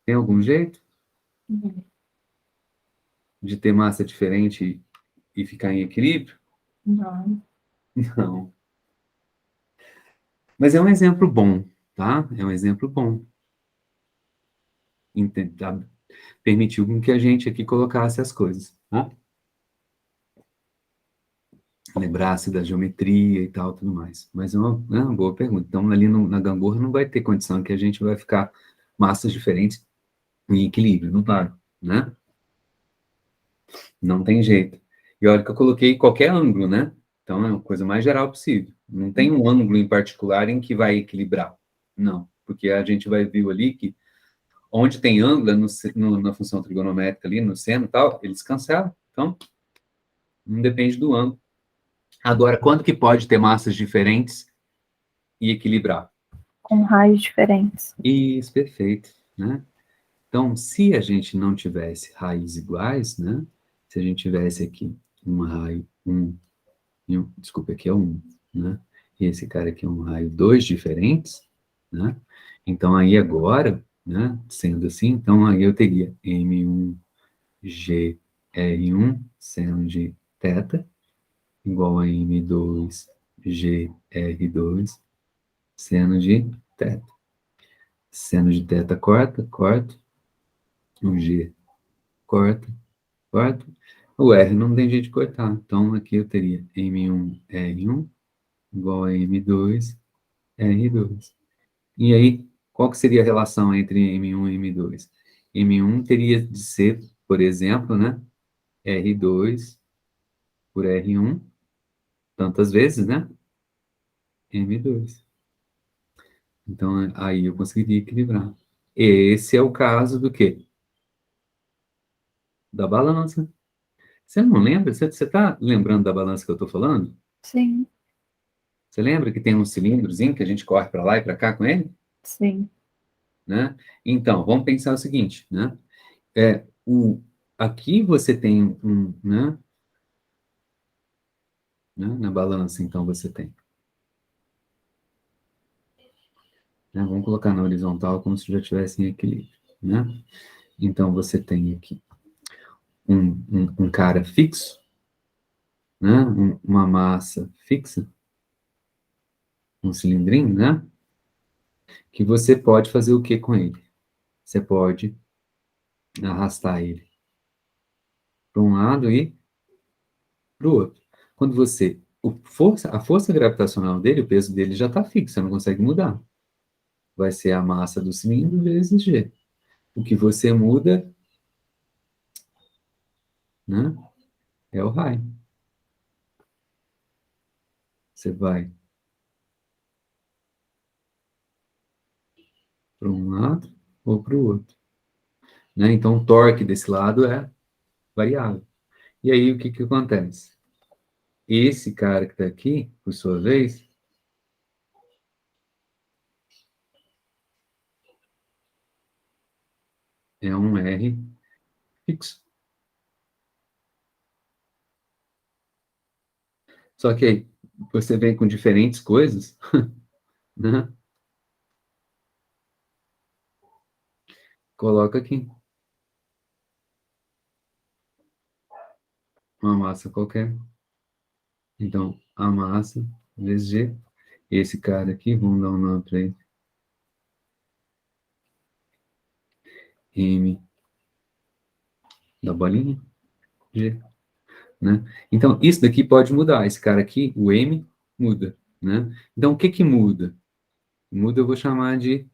tem algum jeito de ter massa diferente e ficar em equilíbrio? Não. Não. Mas é um exemplo bom, tá? É um exemplo bom. Tá? Permitiu com que a gente aqui colocasse as coisas, tá? Lembrasse da geometria e tal, tudo mais. Mas é uma boa pergunta. Então, ali na gangorra não vai ter condição que a gente vai ficar massas diferentes em equilíbrio, não vai, né? Não tem jeito. E olha que eu coloquei qualquer ângulo, né? Então, é uma coisa mais geral possível. Não tem um ângulo em particular em que vai equilibrar. Não, porque a gente vai ver ali que onde tem ângulo, na função trigonométrica ali, no seno e tal, eles cancelam. Então, não depende do ângulo. Agora, quando que pode ter massas diferentes e equilibrar? Com raios diferentes. Isso, perfeito, né? Então, se a gente não tivesse raios iguais, né? Se a gente tivesse aqui um raio 1 desculpa, aqui é um, né? E esse cara aqui é um raio 2 diferentes, né? Então, aí agora, né? Sendo assim, então aí eu teria M1 GR1 seno de θ igual a M2 GR2 seno de θ. Seno de θ corta, corta. O G corta, corta. O R não tem jeito de cortar. Então, aqui eu teria M1R1 igual a M2R2. E aí, qual que seria a relação entre M1 e M2? M1 teria de ser, por exemplo, né? R2 por R1, tantas vezes, né? M2. Então, aí eu conseguiria equilibrar. Esse é o caso do quê? Da balança. Você não lembra? Você está lembrando da balança que eu estou falando? Sim, Você lembra que tem um cilindrozinho que a gente corre para lá e para cá com ele? sim. Né? Então, vamos pensar o seguinte, né? Aqui você tem na balança, então você tem. Né? Vamos colocar na horizontal como se já tivesse em equilíbrio, né? Então, você tem aqui um cara fixo, né? Uma massa fixa, um cilindrinho, né? Que você pode fazer o que com ele? Você pode arrastar ele para um lado e para o outro. Quando você. A força gravitacional dele, o peso dele já está fixo, você não consegue mudar. Vai ser a massa do cilindro vezes G. O que você muda, né, é o raio. Você vai para um lado ou para o outro. Né? Então, o torque desse lado é variável. E aí, o que, que acontece? Esse cara que está aqui, por sua vez, é um R fixo. Só que aí, você vem com diferentes coisas, né? Coloca aqui uma massa qualquer. Então, a massa vezes G. Esse cara aqui, vamos dar um nome para ele. M da bolinha, G. Né? Então, isso daqui pode mudar. Esse cara aqui, o M, muda. Né? Então, o que que muda? Muda eu vou chamar de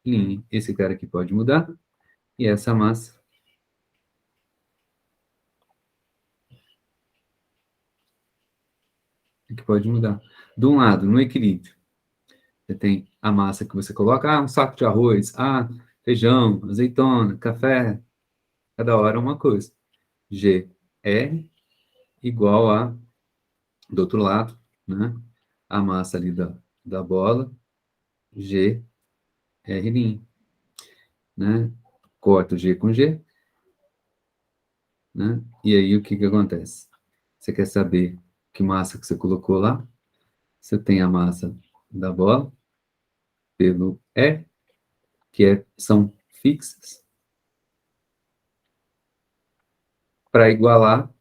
linha. Esse cara aqui pode mudar. E essa massa que pode mudar. De um lado, no equilíbrio. Você tem a massa que você coloca, um saco de arroz, feijão, azeitona, café, cada hora uma coisa. G, R, igual a, do outro lado, né? A massa ali da bola, G, R', né? Corta o G com G, né? E aí o que que acontece? Você quer saber que massa que você colocou lá? Você tem a massa da bola pelo E, que são fixas. Para igualar,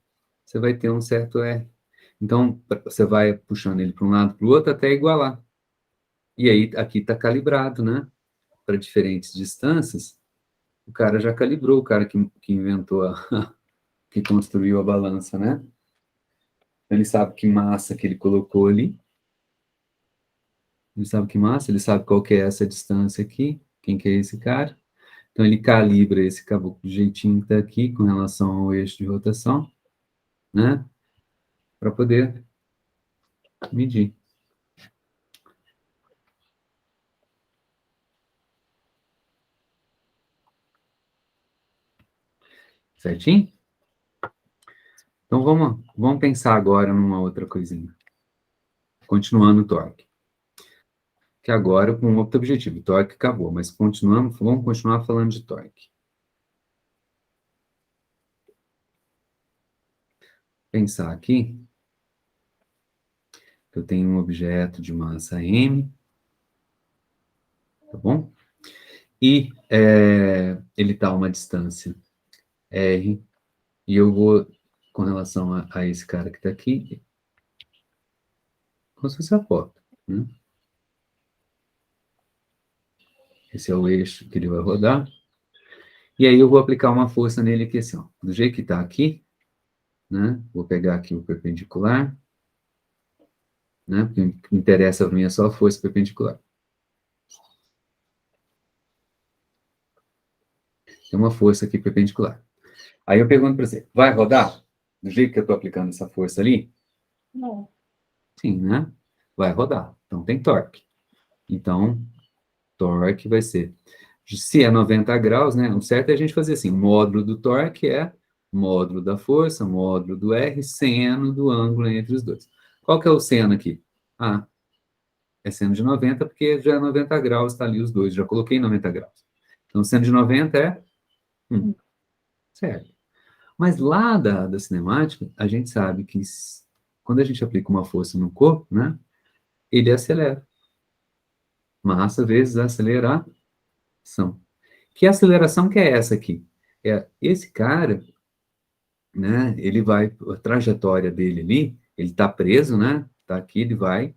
você vai ter um certo R. Então, você vai puxando ele para um lado para o outro até igualar. E aí, aqui está calibrado, né? Para diferentes distâncias, o cara já calibrou, o cara que inventou, que construiu a balança, né? Ele sabe que massa que ele colocou ali, ele sabe que massa, ele sabe qual que é essa distância aqui, quem que é esse cara. Então, ele calibra esse caboclo do jeitinho que está aqui, com relação ao eixo de rotação, né? Para poder medir. Certinho? Então, vamos pensar agora numa outra coisinha. Continuando o torque. Que agora com outro objetivo. Torque acabou, mas vamos continuar falando de torque. Pensar aqui, que eu tenho um objeto de massa M, tá bom? E ele está a uma distância R, e eu vou, com relação a esse cara que está aqui, como se fosse a foto, né? Esse é o eixo que ele vai rodar. E aí eu vou aplicar uma força nele aqui assim, ó. Do jeito que está aqui, né? Vou pegar aqui o perpendicular, né? Porque o que interessa a mim é só a força perpendicular. Tem uma força aqui perpendicular. Aí eu pergunto para você, vai rodar? Do jeito que eu estou aplicando essa força ali? Não. Sim, né? Vai rodar. Então tem torque. Então, torque vai ser. Se é 90 graus, né? O certo é a gente fazer assim: o módulo do torque é módulo da força, módulo do R, seno do ângulo entre os dois. Qual que é o seno aqui? É seno de 90, porque já é 90 graus, está ali os dois, já coloquei 90 graus. Então, seno de 90 é 1. Certo. Mas lá da cinemática, a gente sabe que quando a gente aplica uma força no corpo, né? Ele acelera. Massa vezes aceleração. Que aceleração que é essa aqui? É esse cara, né? Ele vai, a trajetória dele ali, ele está preso, né? Está aqui, ele vai,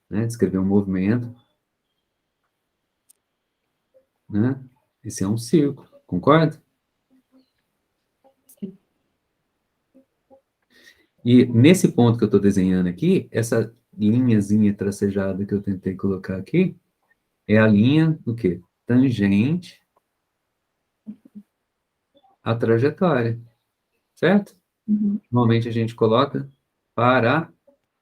né? Descrever um movimento, né? Esse é um círculo, concorda? Sim. E nesse ponto que eu estou desenhando aqui, essa linhazinha tracejada que eu tentei colocar aqui, é a linha do quê? Tangente à trajetória, certo? Uhum. Normalmente a gente coloca paralela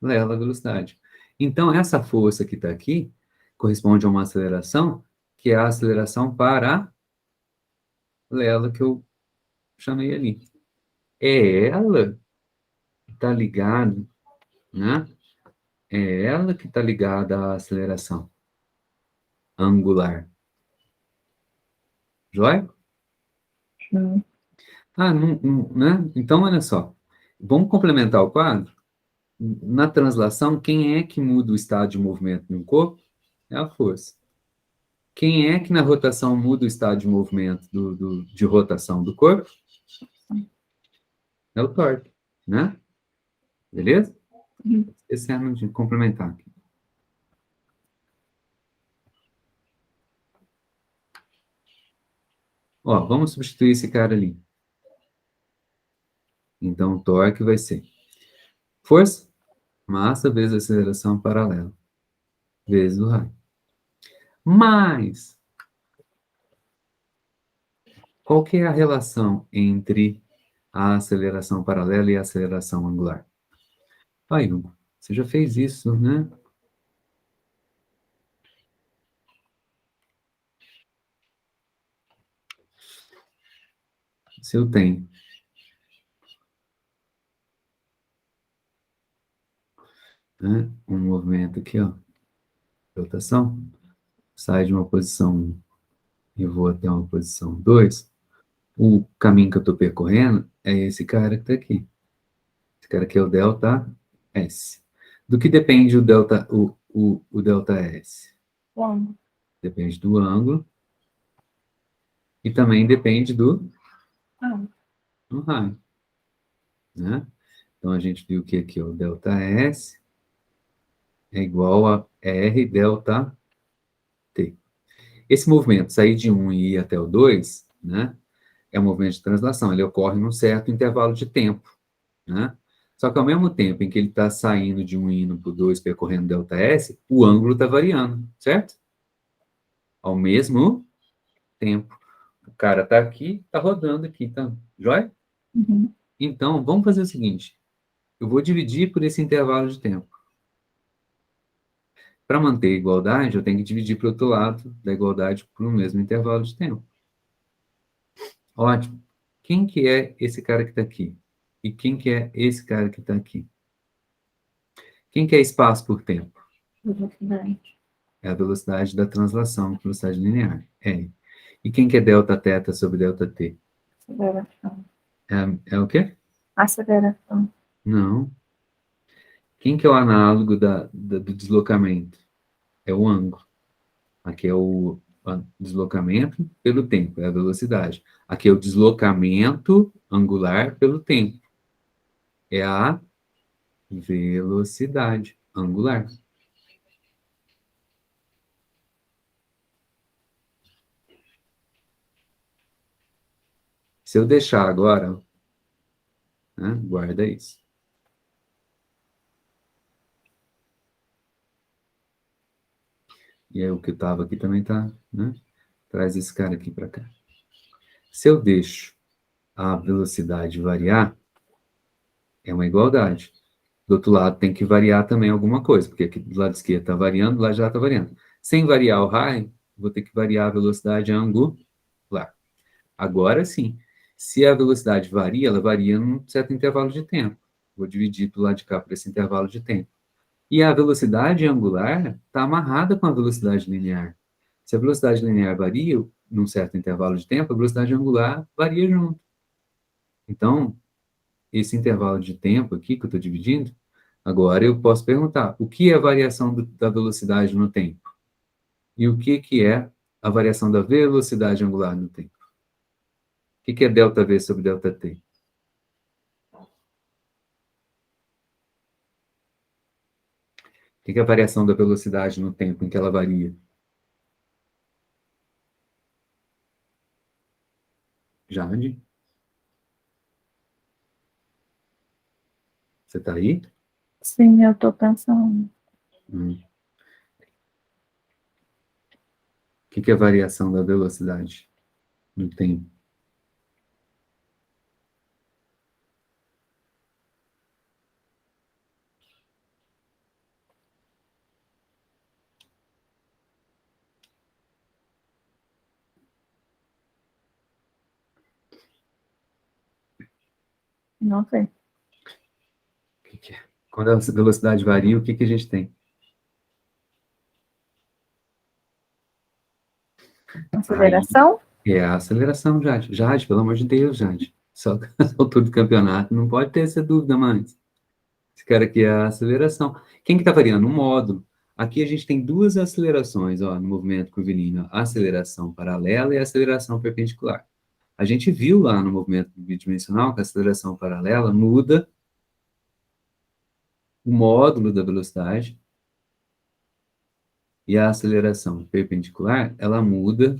à velocidade. Então, essa força que está aqui corresponde a uma aceleração, que é a aceleração paralela que eu chamei ali. É ela que está ligada, né? É ela que está ligada à aceleração angular. Joia? Uhum. Né? Então, olha só. Vamos complementar o quadro? Na translação, quem é que muda o estado de movimento de um corpo? É a força. Quem é que na rotação muda o estado de movimento de rotação do corpo? É o torque, né? Beleza? Uhum. Esquecendo de complementar aqui. Ó, vamos substituir esse cara ali. Então, o torque vai ser força, massa vezes aceleração paralela, vezes o raio. Mas, qual que é a relação entre a aceleração paralela e a aceleração angular? Aí, Hugo, Você já fez isso, né? Se eu tenho, né, um movimento aqui, ó, rotação, sai de uma posição 1 e vou até uma posição 2, o caminho que eu estou percorrendo é esse cara que está aqui. Esse cara aqui é o delta S. Do que depende o delta S? O ângulo. Depende do ângulo e também depende do raio, né? Então, a gente viu que aqui, ó, o delta S é igual a R delta T. Esse movimento, sair de 1 e ir até o 2, né, é um movimento de translação. Ele ocorre num certo intervalo de tempo, né? Só que ao mesmo tempo em que ele está saindo de 1 e indo para o 2, percorrendo delta S, o ângulo está variando, certo? Ao mesmo tempo. O cara está aqui, está rodando aqui, tá? Joia? Uhum. Então, vamos fazer o seguinte. Eu vou dividir por esse intervalo de tempo. Para manter a igualdade, eu tenho que dividir para o outro lado da igualdade por um mesmo intervalo de tempo. Ótimo. Quem que é esse cara que está aqui? E quem que é esse cara que está aqui? Quem que é espaço por tempo? Velocidade. É a velocidade da translação, velocidade linear. É. E quem que é delta θ sobre delta t? Aceleração. É o quê? Aceleração. Não. Quem que é o análogo do deslocamento? É o ângulo. Aqui é o deslocamento pelo tempo, é a velocidade. Aqui é o deslocamento angular pelo tempo. É a velocidade angular. Se eu deixar agora, né, guarda isso. E aí o que estava aqui também tá, né? Traz esse cara aqui para cá. Se eu deixo a velocidade variar, é uma igualdade. Do outro lado tem que variar também alguma coisa, porque aqui do lado esquerdo está variando, do lado de lá está variando. Sem variar o raio, vou ter que variar a velocidade angular. Agora sim, se a velocidade varia, ela varia num certo intervalo de tempo. Vou dividir do lado de cá por esse intervalo de tempo. E a velocidade angular está amarrada com a velocidade linear. Se a velocidade linear varia num certo intervalo de tempo, a velocidade angular varia junto. Então, esse intervalo de tempo aqui que eu estou dividindo, agora eu posso perguntar, o que é a variação da velocidade no tempo? E o que é a variação da velocidade angular no tempo? O que é delta V sobre delta T? O que é a variação da velocidade no tempo em que ela varia? Jade? Você está aí? Sim, eu estou pensando. O que é a variação da velocidade no tempo? Não sei. O que é? Quando a velocidade varia, o que a gente tem? Aí Aceleração? é a aceleração, Jade. Jade, pelo amor de Deus, Jade. Só que a altura do campeonato não pode ter essa dúvida mais. Esse cara aqui é a aceleração. Quem que está variando? O módulo. Aqui a gente tem duas acelerações, ó, no movimento curvilíneo. A aceleração paralela e a aceleração perpendicular. A gente viu lá no movimento bidimensional que a aceleração paralela muda o módulo da velocidade e a aceleração perpendicular, ela muda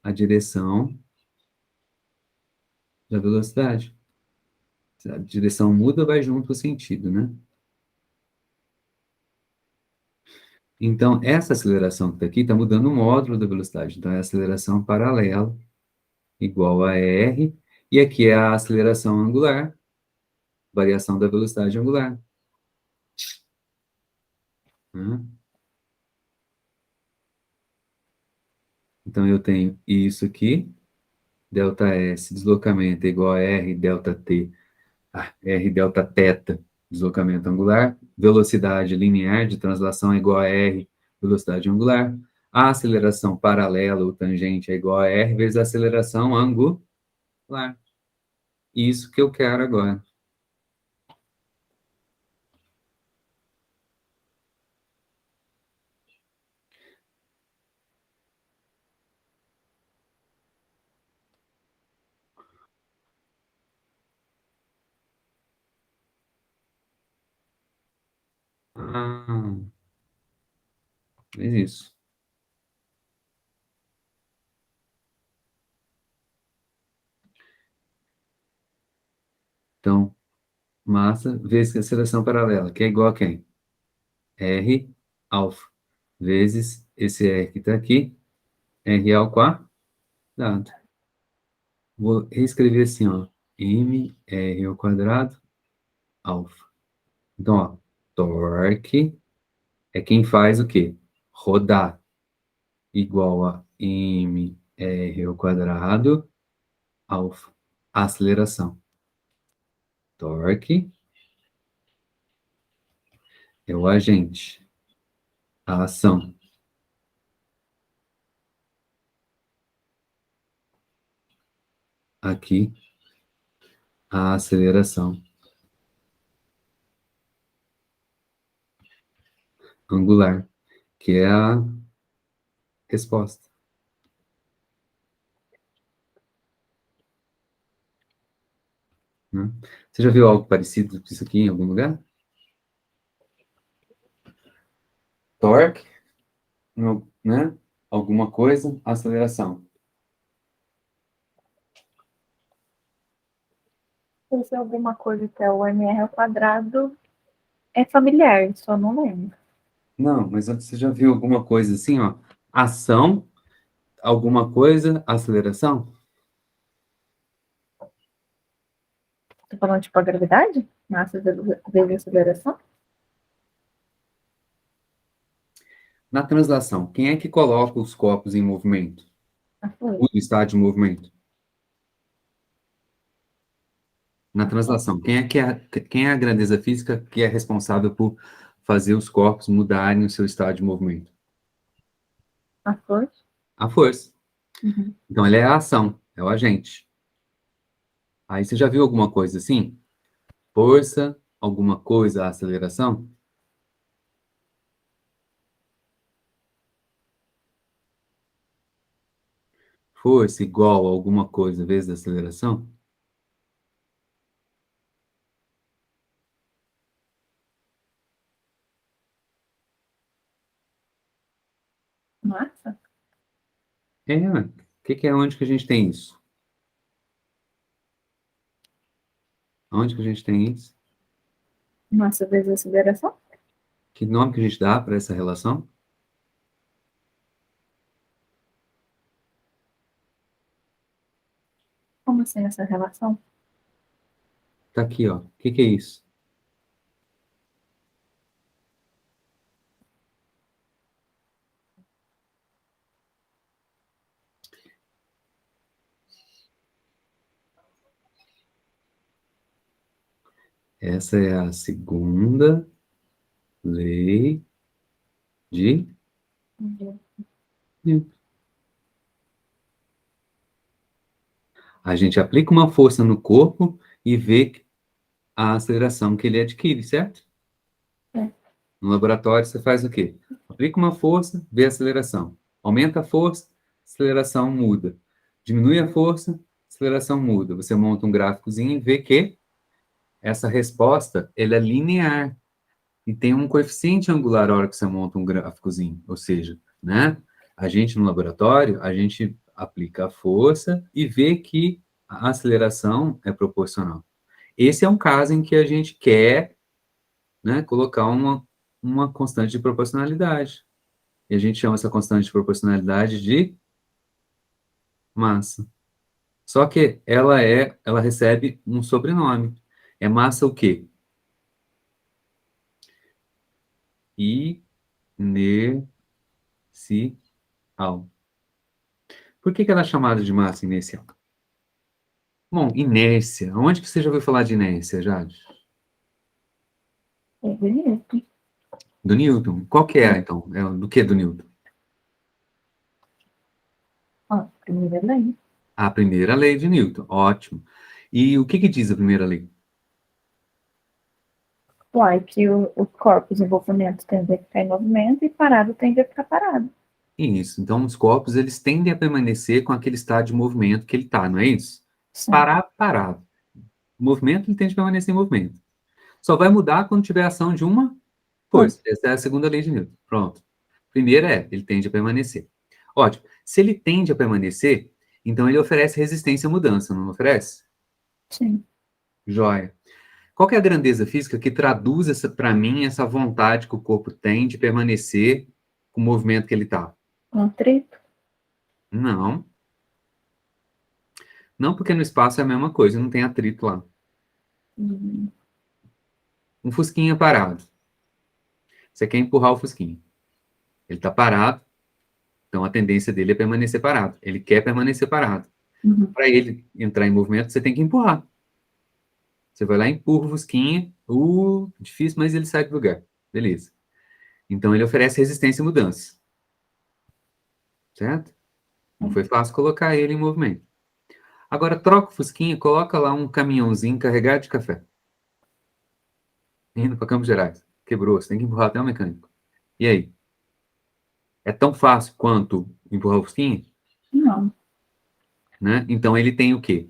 a direção da velocidade. Se a direção muda, vai junto o sentido, né? Então, essa aceleração que está aqui está mudando o módulo da velocidade. Então, é a aceleração paralela igual a R, e aqui é a aceleração angular variação da velocidade angular. Então, eu tenho isso aqui, ΔS, deslocamento é igual a R ΔT, R delta θ, deslocamento angular, velocidade linear de translação é igual a R, velocidade angular, a aceleração paralela ou tangente é igual a R vezes a aceleração angular. Isso que eu quero agora. Ah, é isso. Então, massa vezes aceleração paralela, que é igual a quem? R alfa, vezes esse R que está aqui, R ao quadrado. Vou reescrever assim, ó, mr ao quadrado, alfa. Então, ó, torque é quem faz o quê? Rodar, igual a mr ao quadrado, alfa. Aceleração. Torque é o agente. A ação. Aqui, a aceleração angular, que é a resposta. Né? Você já viu algo parecido com isso aqui em algum lugar? Torque, né? Alguma coisa, aceleração. Se alguma coisa que é o mr ao quadrado é familiar, só não lembro. Não, mas você já viu alguma coisa assim, ó? Ação, alguma coisa, aceleração? Tô falando tipo a gravidade? Massa vezes aceleração? Na translação, quem é que coloca os corpos em movimento? Foi. O estado de movimento. Na translação, quem é a grandeza física que é responsável por fazer os corpos mudarem o seu estado de movimento? A força? A força. Uhum. Então, ele é a ação, é o agente. Aí você já viu alguma coisa assim? Força, alguma coisa, aceleração? Força igual a alguma coisa vezes aceleração? Massa? O que é onde que a gente tem isso? Onde que a gente tem isso? Massa vezes aceleração? Que nome que a gente dá para essa relação? Como assim essa relação? Tá aqui, ó. O que é isso? Essa é a segunda lei de Newton. A gente aplica uma força no corpo e vê a aceleração que ele adquire, certo? É. No laboratório, você faz o quê? Aplica uma força, vê a aceleração. Aumenta a força, aceleração muda. Diminui a força, aceleração muda. Você monta um gráficozinho e vê que essa resposta ele é linear. E tem um coeficiente angular na hora que você monta um gráficozinho. Ou seja, né? A gente no laboratório, a gente aplica a força e vê que a aceleração é proporcional. Esse é um caso em que a gente quer, né, colocar uma constante de proporcionalidade. E a gente chama essa constante de proporcionalidade de massa. Só que ela recebe um sobrenome. É massa o quê? Inercial. Por que que ela é chamada de massa inercial? Bom, inércia. Onde que você já ouviu falar de inércia, Jade? É bonito. Do Newton. Qual que é, então? É do que do Newton? Ó, primeira lei. A primeira lei de Newton. Ótimo. E o que que diz a primeira lei? Uai, que os corpos em movimento tendem a ficar em movimento e parado tende a ficar parado. Isso. Então, os corpos, eles tendem a permanecer com aquele estado de movimento que ele está, não é isso? Sim. Parar, parado. O movimento, ele tende a permanecer em movimento. Só vai mudar quando tiver a ação de uma Pois. força. Essa é a segunda lei de Newton. Pronto. Primeira é, ele tende a permanecer. Ótimo. Se ele tende a permanecer, então ele oferece resistência à mudança, não oferece? Sim. Joia. Qual que é a grandeza física que traduz para mim essa vontade que o corpo tem de permanecer com o movimento que ele está? Um atrito. Não. Não, porque no espaço é a mesma coisa, não tem atrito lá. Hum, Um fusquinha parado. Você quer empurrar o fusquinha. Ele está parado, então a tendência dele é permanecer parado. Ele quer permanecer parado. uhum. Para ele entrar em movimento, você tem que empurrar. Você vai lá, empurra o fusquinha. Difícil, mas ele sai do lugar. Beleza. Então ele oferece resistência e mudança. Certo? Não foi fácil colocar ele em movimento. Agora troca o fusquinha, coloca lá um caminhãozinho carregado de café. Indo para Campos Gerais. Quebrou, você tem que empurrar até o mecânico. E aí? É tão fácil quanto empurrar o fusquinha? Não. Né? Então ele tem o quê?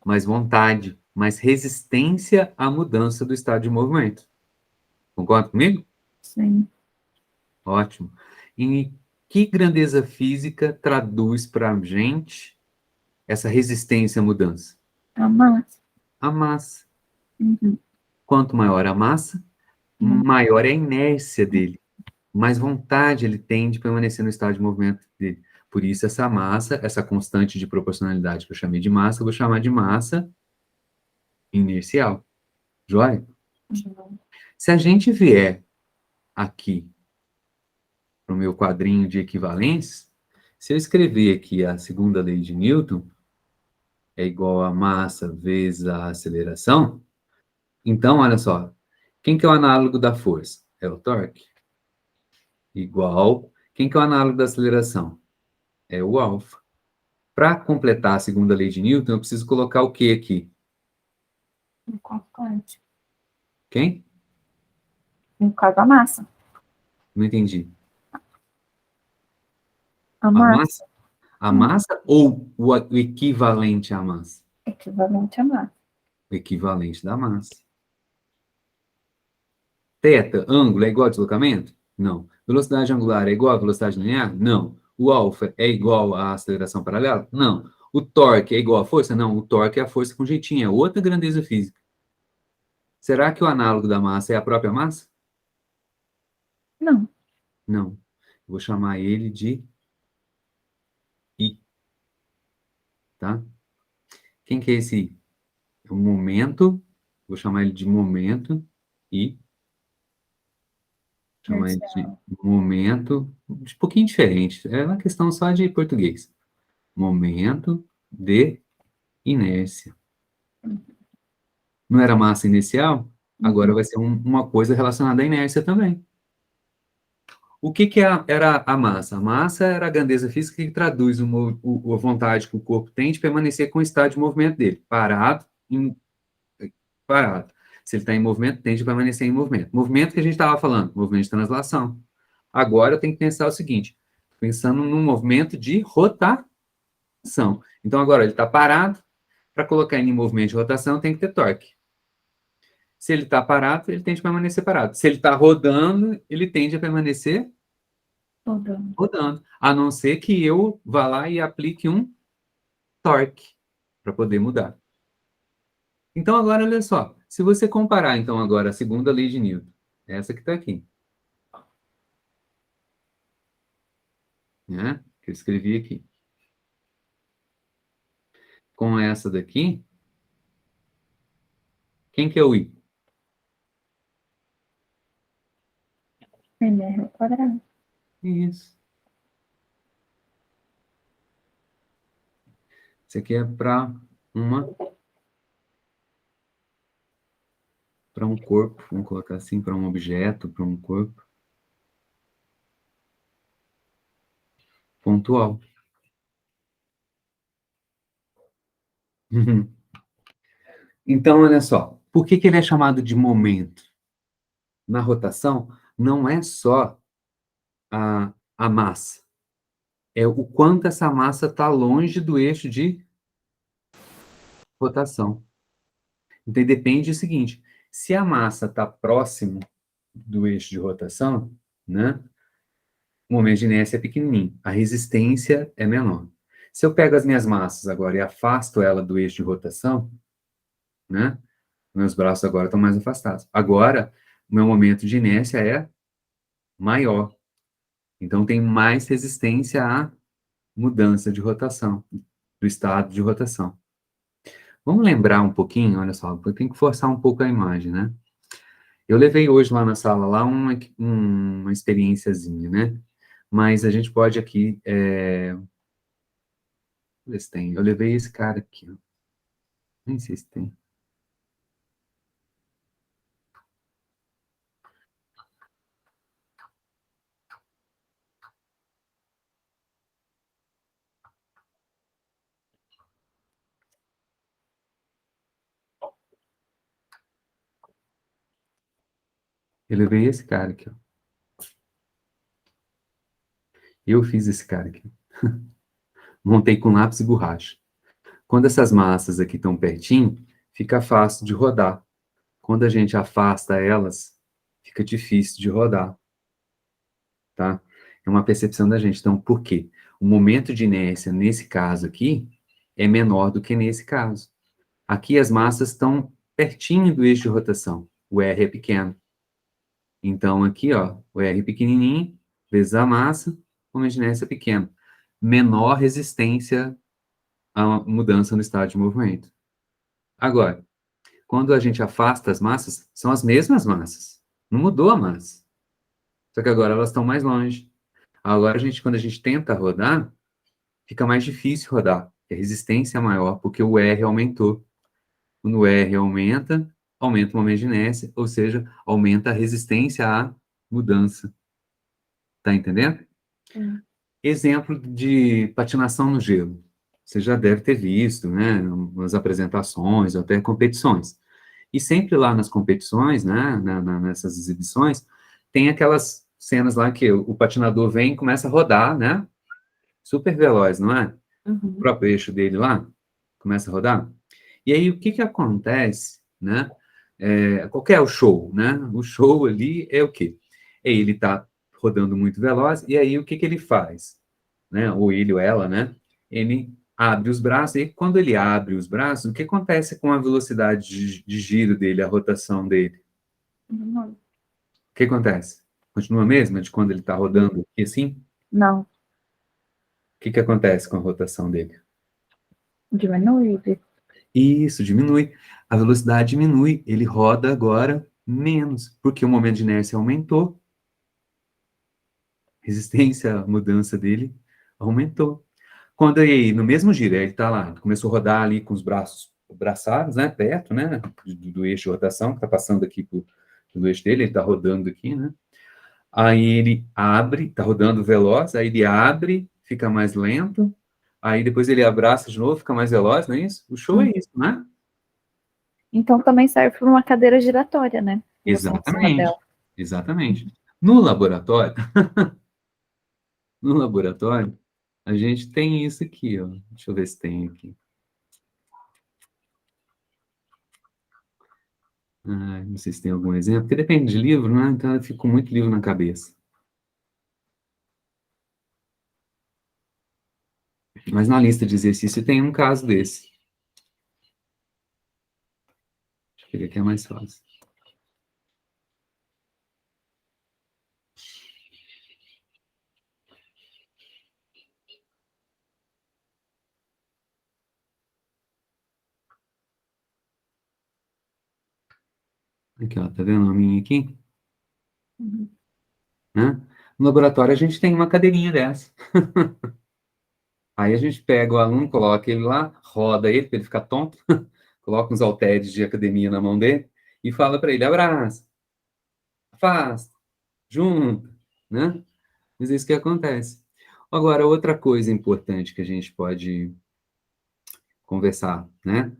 Mais vontade, mais resistência à mudança do estado de movimento. Concorda comigo? Sim. Ótimo. E que grandeza física traduz para a gente essa resistência à mudança? A massa. A massa. Uhum. Quanto maior a massa, Uhum. maior é a inércia dele, mais vontade ele tem de permanecer no estado de movimento dele. Por isso, essa massa, essa constante de proporcionalidade que eu chamei de massa, eu vou chamar de massa inercial. Joia? Uhum. Se a gente vier aqui para o meu quadrinho de equivalências, se eu escrever aqui a segunda lei de Newton é igual a massa vezes a aceleração, então, olha só, quem que é o análogo da força? É o torque. Igual, quem que é o análogo da aceleração? É o alfa. Para completar a segunda lei de Newton, eu preciso colocar o que aqui? Um constante. Quem? No caso, a massa. Não entendi. A A massa? massa. A massa ou o equivalente à massa? Equivalente a massa. O equivalente da massa. Teta, ângulo, é igual a deslocamento? Não. Velocidade angular é igual a velocidade linear? Não. O alfa é igual à aceleração paralela? Não. O torque é igual à força? Não. O torque é a força com jeitinho, é outra grandeza física. Será que o análogo da massa é a própria massa? Não. Não. Eu vou chamar ele de I, tá? Quem que é esse I? É o momento, vou chamar ele de momento I, chamar ele de Inercial. momento, um pouquinho diferente, é uma questão só de português. Momento de inércia. Não era massa inicial? Agora Uhum. vai ser uma coisa relacionada à inércia também. O que que era a massa? A massa era a grandeza física que traduz a vontade que o corpo tem de permanecer com o estado de movimento dele, parado. Se ele está em movimento, tende a permanecer em movimento. Movimento que a gente estava falando, movimento de translação. Agora eu tenho que pensar o seguinte, pensando num movimento de rotação. Então agora ele está parado, para colocar ele em movimento de rotação tem que ter torque. Se ele está parado, ele tende a permanecer parado. Se ele está rodando, ele tende a permanecer Rodando. rodando. A não ser que eu vá lá e aplique um torque para poder mudar. Então, agora, olha só. Se você comparar, então, agora a segunda lei de Newton, essa que está aqui, né? Que eu escrevi aqui, com essa daqui, Quem que é o I? MR ao quadrado. Isso. Isso aqui é para um corpo, vamos colocar assim, para um objeto, para um corpo pontual. Uhum. Então, olha só, por que que ele é chamado de momento? Na rotação, não é só a massa, é o quanto essa massa está longe do eixo de rotação. Então, depende do seguinte, se a massa está próximo do eixo de rotação, né, o momento de inércia é pequenininho, a resistência é menor. Se eu pego as minhas massas agora e afasto ela do eixo de rotação, né, meus braços agora estão mais afastados. Agora, o meu momento de inércia é maior. Então, tem mais resistência à mudança de rotação, do estado de rotação. Vamos lembrar um pouquinho, olha só, eu tenho que forçar um pouco a imagem, né? Eu levei hoje lá na sala lá uma experiênciazinha, né? Mas a gente pode aqui, ver se tem. Eu levei esse cara aqui, ó. Nem sei se tem. Eu levei esse cara aqui, ó. Eu fiz esse cara aqui. Montei com lápis e borracha. Quando essas massas aqui estão pertinho, fica fácil de rodar. Quando a gente afasta elas, fica difícil de rodar, tá? É uma percepção da gente. Então, por quê? O momento de inércia, nesse caso aqui, é menor do que nesse caso. Aqui as massas estão pertinho do eixo de rotação. O R é pequeno. Então, aqui, ó, o R pequenininho, vezes a massa, o momento de inércia é pequeno. Menor resistência à mudança no estado de movimento. Agora, quando a gente afasta as massas, são as mesmas massas. Não mudou a massa. Só que agora elas estão mais longe. Agora, quando a gente tenta rodar, fica mais difícil rodar. A resistência é maior, porque o R aumentou. Quando o R aumenta, aumenta o momento de inércia, ou seja, aumenta a resistência à mudança. Tá entendendo? Sim. Exemplo de patinação no gelo. Você já deve ter visto, né, nas apresentações, até competições. E sempre lá nas competições, né, nessas exibições, tem aquelas cenas lá que o patinador vem e começa a rodar, né, super veloz, não é? O Uhum. próprio eixo dele lá começa a rodar. E aí, o que que acontece, né? Qual que é o show, né? O show ali é o quê? Ele tá rodando muito veloz, e aí o que que ele faz? Né? Ou ele ou ela, né? Ele abre os braços, e quando ele abre os braços, o que acontece com a velocidade de giro dele, a rotação dele? Uhum. O que acontece? Continua a mesma de quando ele está rodando e assim? O Não, que que acontece com a rotação dele? diminuído. Isso, diminui. A velocidade diminui. Ele roda agora menos, porque o momento de inércia aumentou, resistência à mudança dele aumentou. Quando aí, no mesmo giro, ele está lá, começou a rodar ali com os braços braçados, né, perto, né, do eixo de rotação, que está passando aqui do eixo dele, ele está rodando aqui, né. Aí ele abre, está rodando veloz, aí ele abre, fica mais lento, aí depois ele abraça de novo, fica mais veloz, não é isso? O show é Uhum. isso, né? Então também serve para uma cadeira giratória, né? Você em cima Exatamente, dela. exatamente. No laboratório, no laboratório, a gente tem isso aqui, ó. Deixa eu ver se tem aqui. Ah, não sei se tem algum exemplo, porque depende de livro, né? Então eu fico com muito livro na cabeça. Mas na lista de exercício tem um caso desse. Deixa eu ver aqui é mais fácil. Aqui, ó, tá vendo a minha aqui? Uhum. Né? No laboratório a gente tem uma cadeirinha dessa. Aí a gente pega o aluno, coloca ele lá, roda ele, para ele ficar tonto, coloca uns halteres de academia na mão dele e fala para ele, abraça, afasta, junta, né? Mas é isso que acontece. Agora, outra coisa importante que a gente pode conversar, né?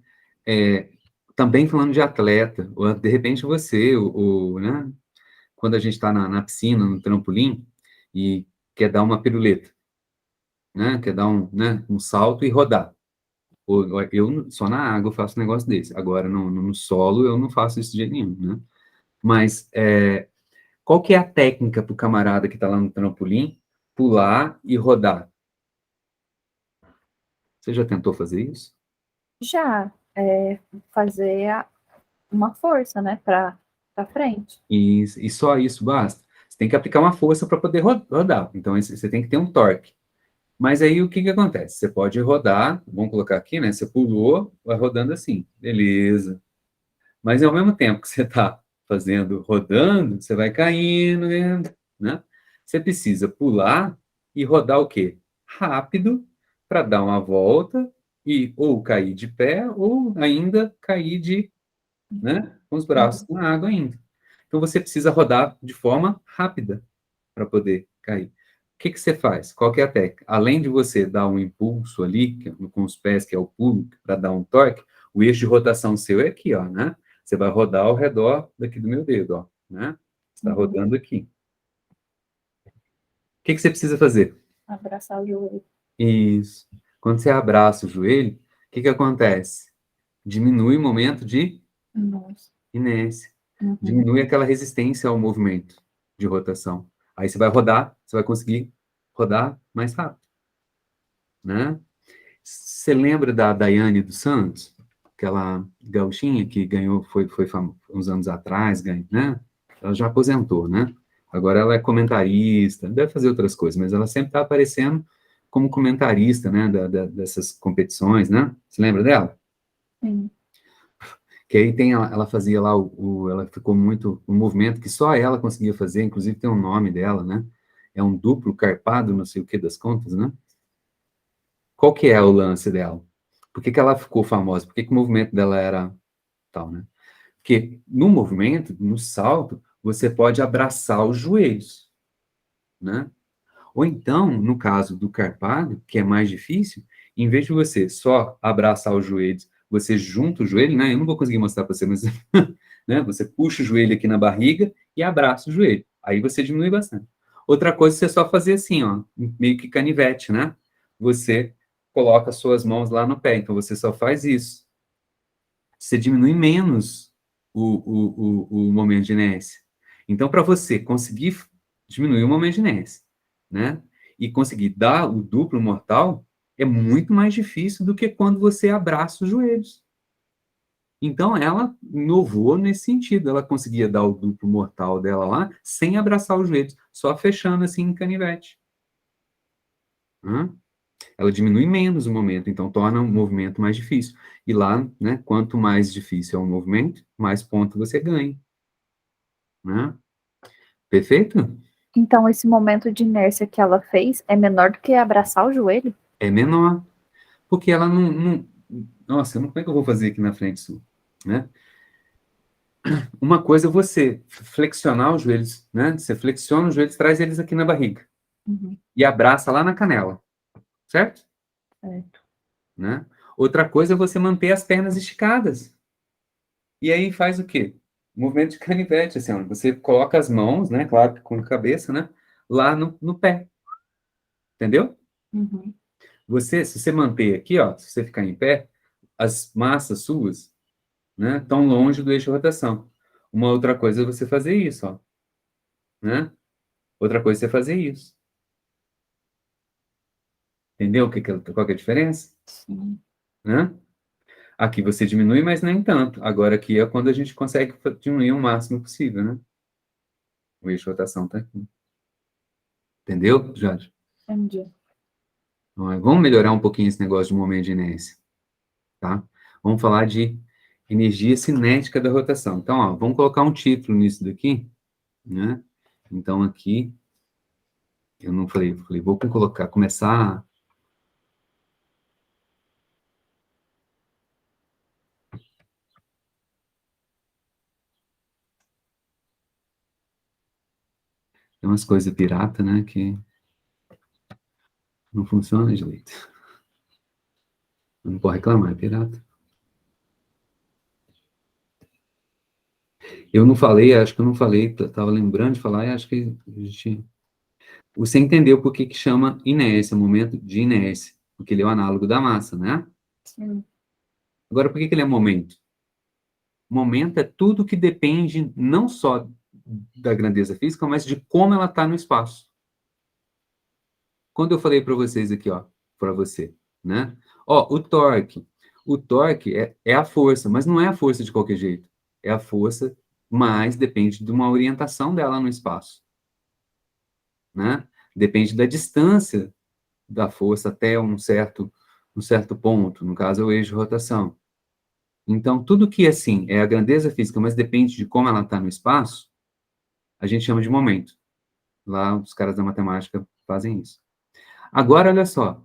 É, também falando de atleta, ou de repente você, né? Quando a gente está na piscina, no trampolim, e quer dar uma piruleta, né? Quer dar um salto e rodar. Eu só na água faço um negócio desse. Agora, no solo, eu não faço isso de jeito nenhum, né? Mas qual que é a técnica para o camarada que está lá no trampolim pular e rodar? Você já tentou fazer isso? Já fazer uma força, né, para frente. E só isso basta? Você tem que aplicar uma força para poder rodar. Então, você tem que ter um torque. Mas aí, o que que acontece? Você pode rodar, vamos colocar aqui, né? Você pulou, vai rodando assim. Beleza. Mas ao mesmo tempo que você está fazendo, rodando, você vai caindo, né? Você precisa pular e rodar o quê? Rápido, para dar uma volta e ou cair de pé, ou ainda cair né, com os braços Uhum. na água ainda. Então você precisa rodar de forma rápida para poder cair. O que que você faz? Qual que é a técnica? Além de você dar um impulso ali, com os pés, que é o pulo, para dar um torque, o eixo de rotação seu é aqui, ó, né? Você vai rodar ao redor daqui do meu dedo, ó, né? Você está Uhum. rodando aqui. O que que você precisa fazer? Abraçar o joelho. Isso. Quando você abraça o joelho, o que que acontece? Diminui o momento de Nossa. inércia. Uhum. Diminui aquela resistência ao movimento de rotação. Aí você vai rodar, você vai conseguir rodar mais rápido, né? Você lembra da Daiane dos Santos? Aquela gauchinha que ganhou, foi uns anos atrás, ganhou, né? Ela já aposentou, né? Agora ela é comentarista, deve fazer outras coisas, mas ela sempre está aparecendo como comentarista, né? Dessas competições, né? Você lembra dela? Sim. Que aí tem, ela fazia lá, ela ficou muito, um movimento que só ela conseguia fazer, inclusive tem um nome dela, né? É um duplo carpado, não sei o que das contas, né? Qual que é o lance dela? Por que que ela ficou famosa? Por que que o movimento dela era tal, né? Porque no movimento, no salto, você pode abraçar os joelhos, né? Ou então, no caso do carpado, que é mais difícil, em vez de você só abraçar os joelhos, você junta o joelho, né? Eu não vou conseguir mostrar para você, mas né? Você puxa o joelho aqui na barriga e abraça o joelho. Aí você diminui bastante. Outra coisa é você só fazer assim, ó, meio que canivete, né? Você coloca as suas mãos lá no pé, então você só faz isso. Você diminui menos o momento de inércia. Então, para você conseguir diminuir o momento de inércia, né? E conseguir dar o duplo mortal, é muito mais difícil do que quando você abraça os joelhos. Então, ela inovou nesse sentido. Ela conseguia dar o duplo mortal dela lá, sem abraçar os joelhos, só fechando assim em canivete. Hã? Ela diminui menos o momento, então torna o movimento mais difícil. E lá, né, quanto mais difícil é o movimento, mais ponto você ganha. Né? Perfeito? Então, esse momento de inércia que ela fez é menor do que abraçar o joelho? É menor, porque ela nossa, como é que eu vou fazer aqui na frente sua? Né? Uma coisa é você flexionar os joelhos, né? Você flexiona os joelhos, traz eles aqui na barriga Uhum. e abraça lá na canela, certo? Certo. Né? Outra coisa é você manter as pernas esticadas. E aí faz o quê? Movimento de canivete, assim, ó. Você coloca as mãos, né? Claro que com a cabeça, né? Lá no pé. Entendeu? Uhum. Se você manter aqui, ó, se você ficar em pé, as massas suas, né, estão longe do eixo de rotação. Uma outra coisa é você fazer isso, ó, né? Outra coisa é você fazer isso. Entendeu qual que é a diferença? Sim. Né? Aqui você diminui, mas nem tanto. Agora aqui é quando a gente consegue diminuir o máximo possível, né? O eixo de rotação tá aqui. Entendeu, Jorge? Entendi. Vamos melhorar um pouquinho esse negócio de momento de inércia, tá? Vamos falar de Energia cinética da rotação. Então, ó, vamos colocar um título nisso daqui, né? Então, aqui, eu não falei, vou colocar, começar. Tem umas coisas pirata, né, que não funciona direito. Não pode reclamar, é pirata. Eu não falei, acho que eu não falei, estava lembrando de falar, e acho que a gente... Você entendeu por que que chama inércia, momento de inércia, porque ele é o análogo da massa, né? Sim. Agora, por que que ele é momento? Momento é tudo que depende não só da grandeza física, mas de como ela está no espaço. Quando eu falei para vocês aqui, ó, para você, né? Ó, o torque. O torque é a força, mas não é a força de qualquer jeito. É a força, mas depende de uma orientação dela no espaço, né? Depende da distância da força até um certo ponto, no caso é o eixo de rotação. Então, tudo que, assim, é a grandeza física, mas depende de como ela está no espaço, a gente chama de momento. Lá, os caras da matemática fazem isso. Agora, olha só,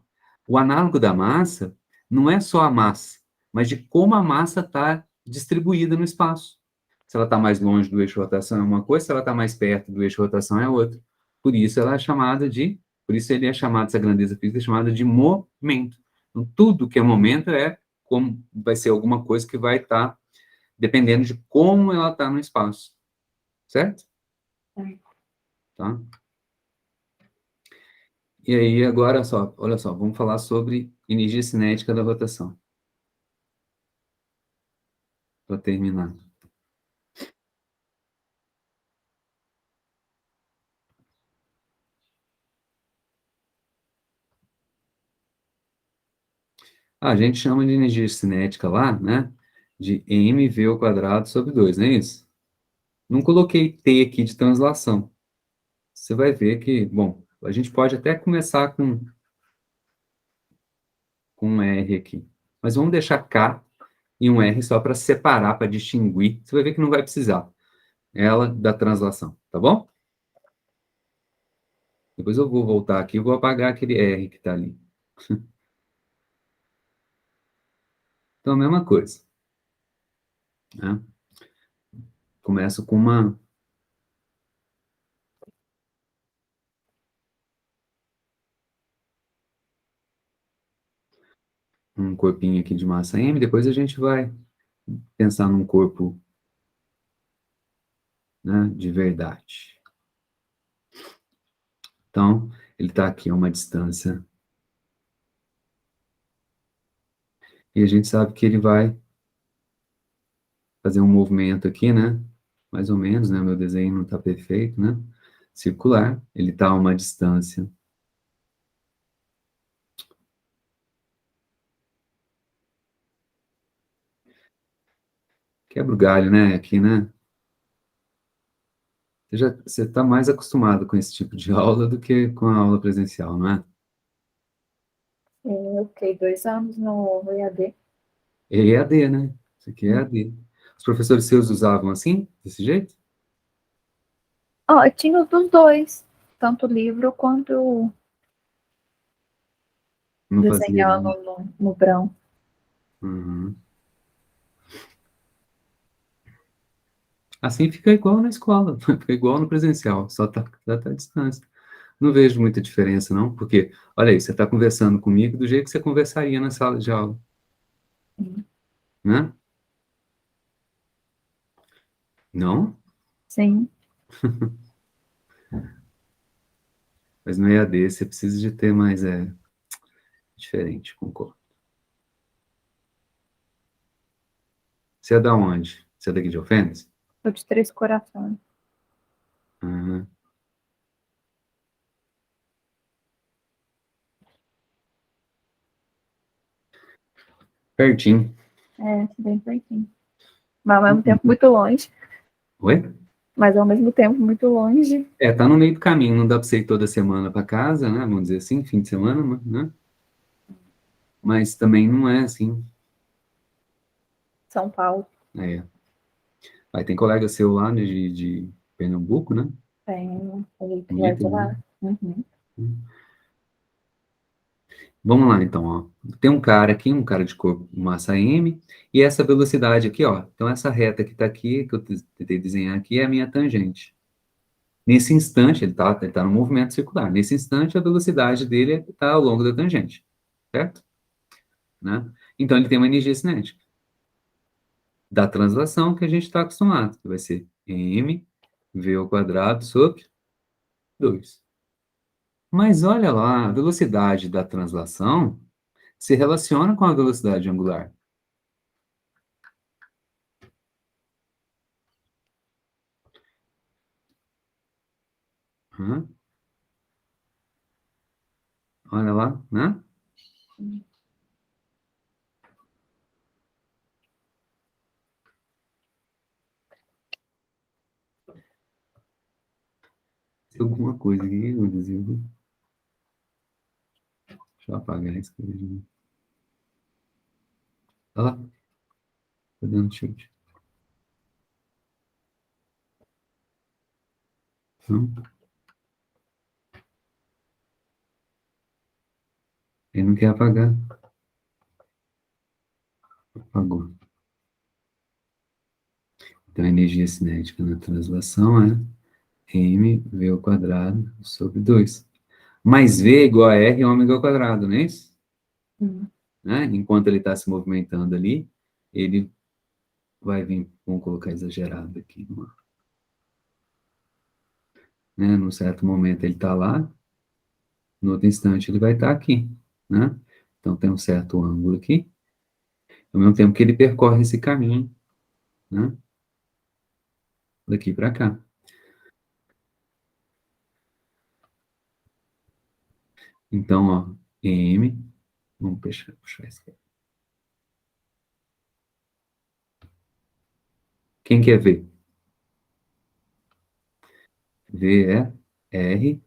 o análogo da massa não é só a massa, mas de como a massa está distribuída no espaço. Se ela está mais longe do eixo de rotação é uma coisa, se ela está mais perto do eixo de rotação é outra. Por isso ela é chamada de, por isso ele é chamado, essa grandeza física é chamada de momento. Então, tudo que é momento é como vai ser alguma coisa que vai estar dependendo de como ela está no espaço. Certo? Tá? E aí, agora só, olha só, vamos falar sobre energia cinética da rotação. Para terminar. A gente chama de energia cinética lá, né? De mv ao quadrado sobre 2, não é isso? Não coloquei T aqui de translação. Você vai ver que, bom, a gente pode até começar com um R aqui. Mas vamos deixar K e um R só para separar, para distinguir. Você vai ver que não vai precisar ela da translação, tá bom? Depois eu vou voltar aqui e vou apagar aquele R que está ali. Então, a mesma coisa. Né? Começo com um corpinho aqui de massa M, depois a gente vai pensar num corpo, né, de verdade. Então, ele está aqui a uma distância. E a gente sabe que ele vai fazer um movimento aqui, né? Mais ou menos, né? Meu desenho não está perfeito, né? Circular. Ele está a uma distância. Quebra o galho, né? Aqui, né? Você está mais acostumado com esse tipo de aula do que com a aula presencial, não é? Eu fiquei 2 anos no EAD. É EAD, né? Isso aqui é EAD. Os professores seus usavam assim, desse jeito? Ó, eu tinha os dos dois, tanto o livro quanto Não fazia. desenhando no Brão. Uhum. Assim fica igual na escola, fica igual no presencial, só tá à distância. Não vejo muita diferença, não, porque, olha aí, você está conversando comigo do jeito que você conversaria na sala de aula, né? Não? Sim. Mas no EAD você precisa de ter mais, diferente, concordo. Você é da onde? Você é daqui de Ofenas? Sou de Três Corações. Uhum. Pertinho. É, bem pertinho. Mas ao mesmo tempo muito longe. Oi? Mas ao mesmo tempo muito longe. Tá no meio do caminho, não dá para você ir toda semana para casa, né? Vamos dizer assim, fim de semana, né? Mas também não é assim. São Paulo. É. Aí tem colega seu lá, né, de Pernambuco, né? Tem, ele é de Ítalo, né? lá. Uhum. Vamos lá, então, ó. Tem um cara aqui, um cara de corpo, massa M, e essa velocidade aqui, ó. Então, essa reta que tá aqui, que eu tentei desenhar aqui, é a minha tangente. Nesse instante, ele tá no movimento circular. Nesse instante, a velocidade dele está ao longo da tangente, certo? Né? Então, ele tem uma energia cinética da translação que a gente está acostumado, que vai ser mv ao quadrado sobre 2. Mas olha lá, a velocidade da translação se relaciona com a velocidade angular. Hã? Olha lá, né? Tem alguma coisa aqui, eu adesivo. Deixa eu apagar isso aqui. Olha lá, tá dando tilt. Não, ele não quer apagar. Apagou. Então, a energia cinética na translação é mv ao quadrado sobre 2. Mais v é igual a r ômega ao quadrado, não é isso? Uhum. Né? Enquanto ele está se movimentando ali, ele vai vir, vamos colocar exagerado aqui, né? Num certo momento ele está lá, no outro instante ele vai estar aqui, né? Então tem um certo ângulo aqui, ao mesmo tempo que ele percorre esse caminho, né? Daqui para cá. Então, ó, m, vamos puxar isso aqui. Quem quer ver? V é R,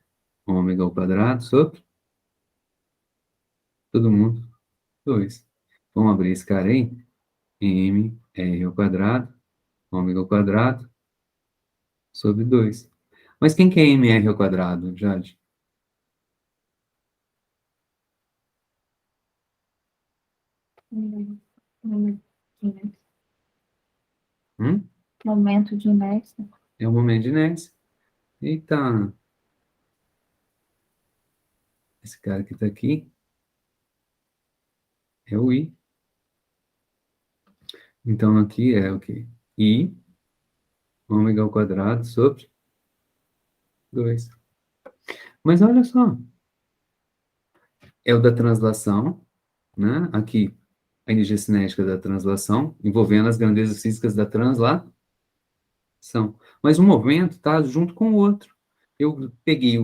ômega ao quadrado, sobre todo mundo, 2. Vamos abrir esse cara aí? M, R ao quadrado, ômega ao quadrado, sobre 2. Mas quem que é MR ao quadrado, Jade? Uhum. Hum? Momento de inércia. É o momento de inércia. Eita, esse cara que tá aqui é o I. Então aqui é o quê? I, ômega ao quadrado, sobre 2. Mas olha só, é o da translação, né? Aqui, a energia cinética da translação, envolvendo as grandezas físicas da translação. Mas o movimento está junto com o outro. Eu peguei a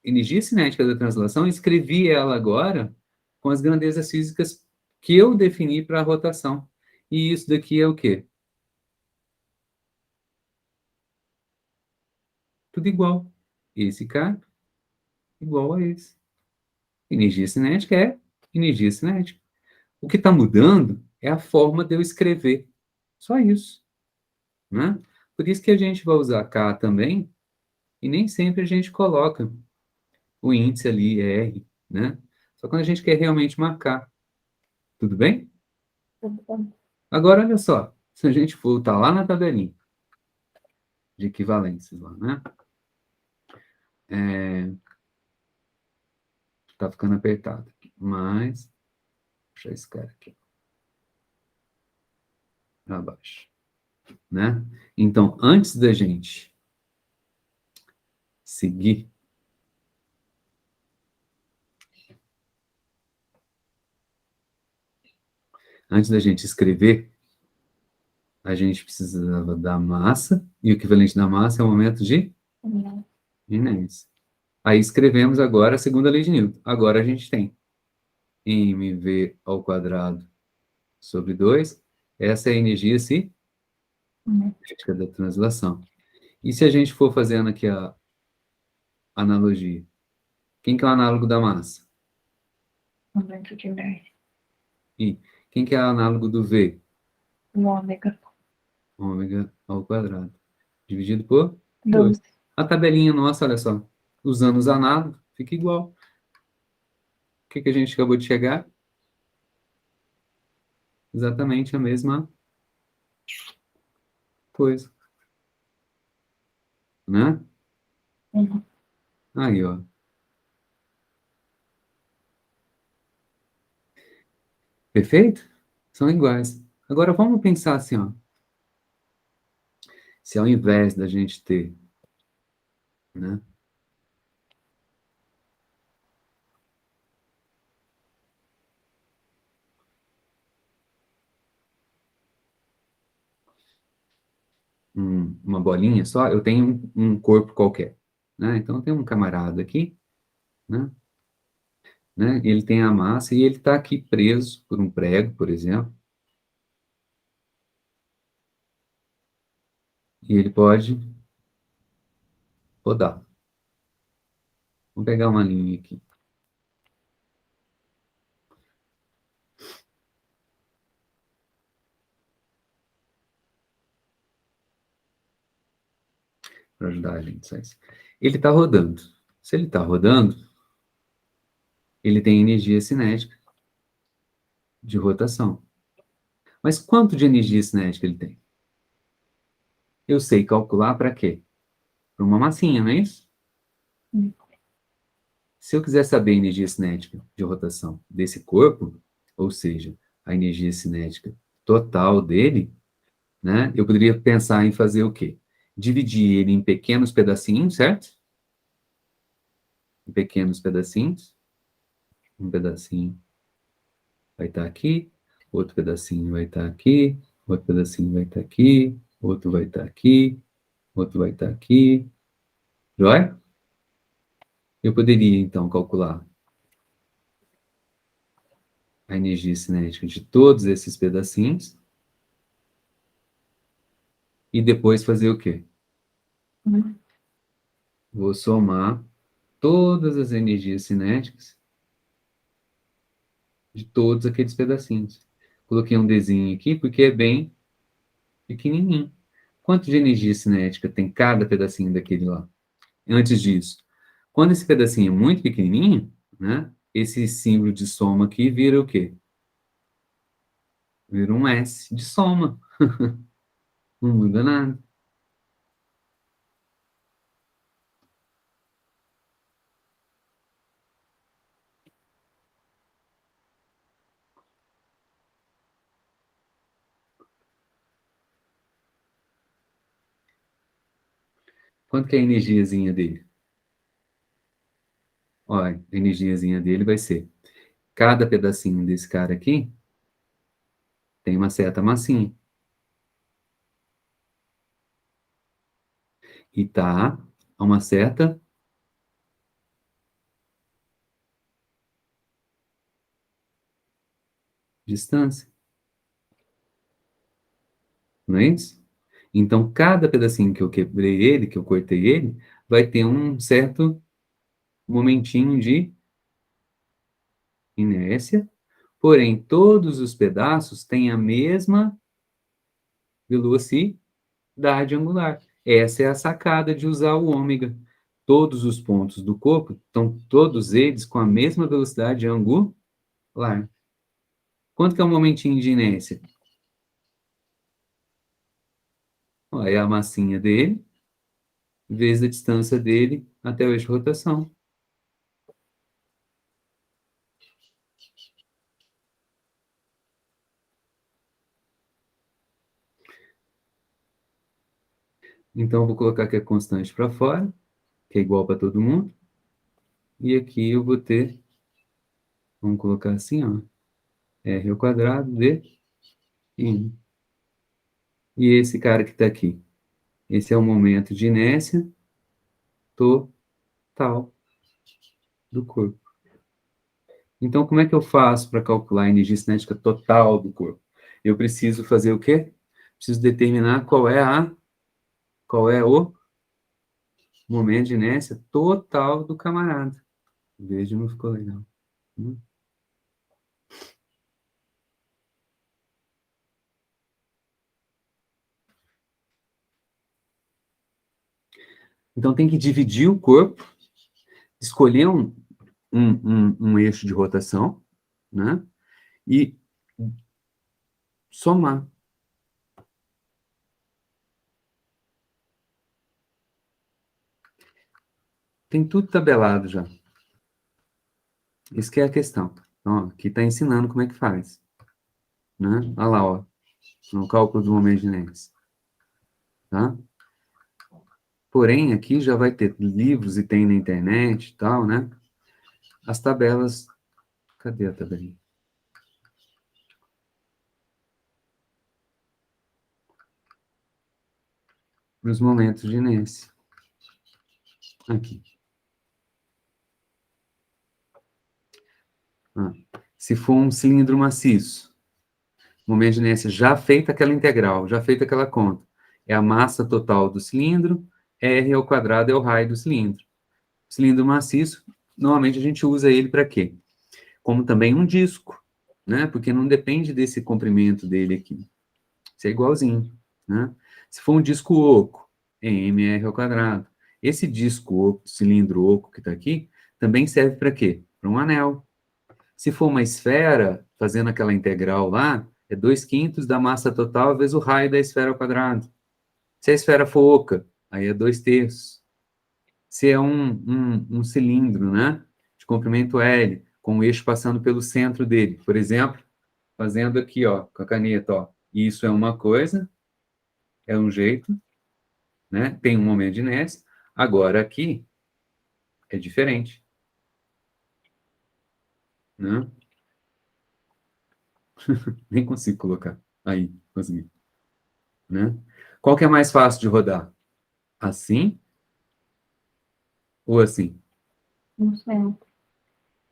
energia cinética da translação e escrevi ela agora com as grandezas físicas que eu defini para a rotação. E isso daqui é o quê? Tudo igual. Esse cara igual a esse. Energia cinética é energia cinética. O que está mudando é a forma de eu escrever. Só isso. Né? Por isso que a gente vai usar K também, e nem sempre a gente coloca o índice ali, R, né? Só quando a gente quer realmente marcar. Tudo bem? Agora, olha só. Se a gente voltar lá na tabelinha de equivalências lá, né? Tá ficando apertado aqui. Mas, deixa esse cara aqui para baixo, né? Então, antes da gente seguir, antes da gente escrever, a gente precisava da massa, e o equivalente da massa é o momento de inércia. Aí escrevemos agora a segunda lei de Newton. Agora a gente tem mv ao quadrado sobre 2. Essa é a energia cinética da translação. E se a gente for fazendo aqui a analogia? Quem que é o análogo da massa? Momento de inércia. I. Quem que é o análogo do V? Um ômega. Ômega ao quadrado. Dividido por 2. 12. A tabelinha nossa, olha só. Usando os análogo, fica igual. O que que a gente acabou de chegar? Exatamente a mesma coisa, né? Uhum. Aí, ó. Perfeito? São iguais. Agora vamos pensar assim, ó. Se ao invés da gente ter, né, uma bolinha só, eu tenho um corpo qualquer, né? Então eu tenho um camarada aqui, né? Ele tem a massa e ele está aqui preso por um prego, por exemplo, e ele pode rodar. Vamos pegar uma linha aqui, para ajudar a gente. Só isso. Ele está rodando. Se ele está rodando, ele tem energia cinética de rotação. Mas quanto de energia cinética ele tem? Eu sei calcular para quê? Para uma massinha, não é isso? Uhum. Se eu quiser saber a energia cinética de rotação desse corpo, ou seja, a energia cinética total dele, né? Eu poderia pensar em fazer o quê? Dividir ele em pequenos pedacinhos, certo? Em pequenos pedacinhos. Um pedacinho vai estar aqui, outro pedacinho vai estar aqui, outro pedacinho vai estar aqui, outro vai estar aqui, outro vai estar aqui. Joia? Eu poderia, então, calcular a energia cinética de todos esses pedacinhos e depois fazer o quê? Uhum. Vou somar todas as energias cinéticas de todos aqueles pedacinhos. Coloquei um desenho aqui porque é bem pequenininho. Quanto de energia cinética tem cada pedacinho daquele lá? Antes disso, quando esse pedacinho é muito pequenininho, né, esse símbolo de soma aqui vira o quê? Vira um S de soma. Não muda nada. Quanto que é a energiazinha dele? Olha, a energiazinha dele vai ser cada pedacinho desse cara aqui tem uma certa massinha. E tá a uma certa distância. Não é isso? Então, cada pedacinho que eu quebrei ele, que eu cortei ele, vai ter um certo momentinho de inércia, porém, todos os pedaços têm a mesma velocidade angular. Essa é a sacada de usar o ômega. Todos os pontos do corpo estão todos eles com a mesma velocidade angular. Quanto que é o momentinho de inércia? Ó, é a massinha dele, vezes a distância dele até o eixo de rotação. Então, eu vou colocar aqui a constante para fora, que é igual para todo mundo. E aqui eu vou ter, vamos colocar assim, ó, R ao quadrado de I. E esse cara que está aqui, esse é o momento de inércia total do corpo. Então, como é que eu faço para calcular a energia cinética total do corpo? Eu preciso fazer o quê? Preciso determinar qual é o momento de inércia total do camarada. Veja, não ficou legal. Né? Então, tem que dividir o corpo, escolher um eixo de rotação, né? E somar. Tem tudo tabelado já. Isso que é a questão. Então, ó, aqui está ensinando como é que faz. Né? Olha lá, ó, no cálculo do momento de Nernst. Tá? Porém, aqui já vai ter livros e tem na internet e tal, né? As tabelas. Cadê a tabelinha? Nos momentos de inércia. Aqui. Ah. Se for um cilindro maciço, momento de inércia já feita aquela integral, já feita aquela conta. É a massa total do cilindro, R ao quadrado é o raio do cilindro. Cilindro maciço, normalmente a gente usa ele para quê? Como também um disco, né? Porque não depende desse comprimento dele aqui. Isso é igualzinho, né? Se for um disco oco, é mr ao quadrado. Esse disco oco, cilindro oco que está aqui, também serve para quê? Para um anel. Se for uma esfera, fazendo aquela integral lá, é 2/5 da massa total vezes o raio da esfera ao quadrado. Se a esfera for oca, aí é 2/3. Se é um cilindro, né? De comprimento L, com o eixo passando pelo centro dele. Por exemplo, fazendo aqui, ó, com a caneta, ó. Isso é uma coisa, é um jeito, né? Tem um momento de inércia. Agora aqui é diferente, né? Nem consigo colocar. Aí, consegui, né? Qual que é mais fácil de rodar? Assim ou assim? Não sei.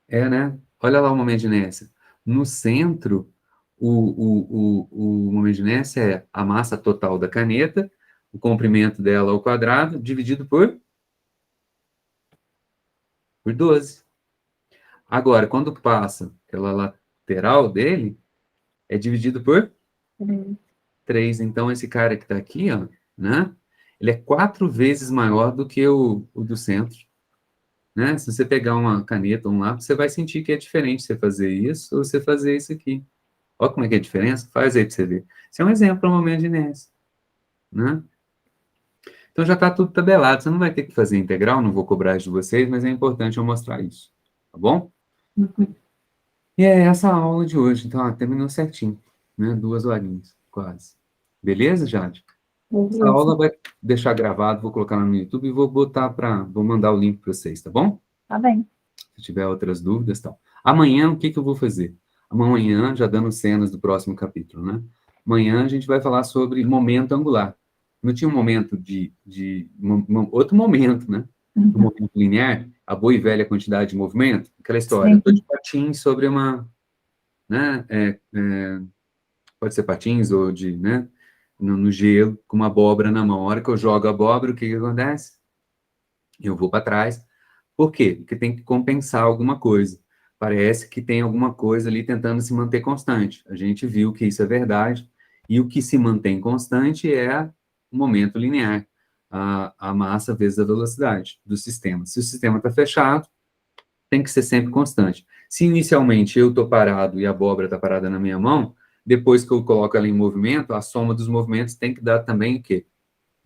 É, né? Olha lá o momento de inércia. No centro, o momento de inércia é a massa total da caneta, o comprimento dela ao quadrado, dividido por 12. Agora, quando passa pela lateral dele, é dividido por Hum. 3. Então, esse cara que está aqui, ó, né? Ele é 4 vezes maior do que o do centro. Né? Se você pegar uma caneta ou um lápis, você vai sentir que é diferente você fazer isso ou você fazer isso aqui. Olha como é que é a diferença. Faz aí para você ver. Isso é um exemplo para o momento de inércia. Né? Então, já está tudo tabelado. Você não vai ter que fazer integral, não vou cobrar isso de vocês, mas é importante eu mostrar isso. Tá bom? Uhum. E é essa a aula de hoje. Então, ó, terminou certinho. Né? 2 horinhas, quase. Beleza, Jade? Essa Beleza. aula vai deixar gravado, vou colocar lá no YouTube e vou mandar o link para vocês, tá bom? Tá bem. Se tiver outras dúvidas, tal. Amanhã, o que que eu vou fazer? Amanhã, já dando cenas do próximo capítulo, né? Amanhã a gente vai falar sobre momento angular. Não tinha um momento outro momento, né? O Uhum. momento linear, a boa e velha quantidade de movimento, aquela história. Sim. Estou de patins sobre uma, né? Pode ser patins ou de, né? No gelo, com uma abóbora na mão. A hora que eu jogo a abóbora, o que que acontece? Eu vou para trás. Por quê? Porque tem que compensar alguma coisa. Parece que tem alguma coisa ali tentando se manter constante. A gente viu que isso é verdade. E o que se mantém constante é o momento linear, a massa vezes a velocidade do sistema. Se o sistema está fechado, tem que ser sempre constante. Se inicialmente eu estou parado e a abóbora está parada na minha mão, depois que eu coloco ela em movimento, a soma dos movimentos tem que dar também o quê?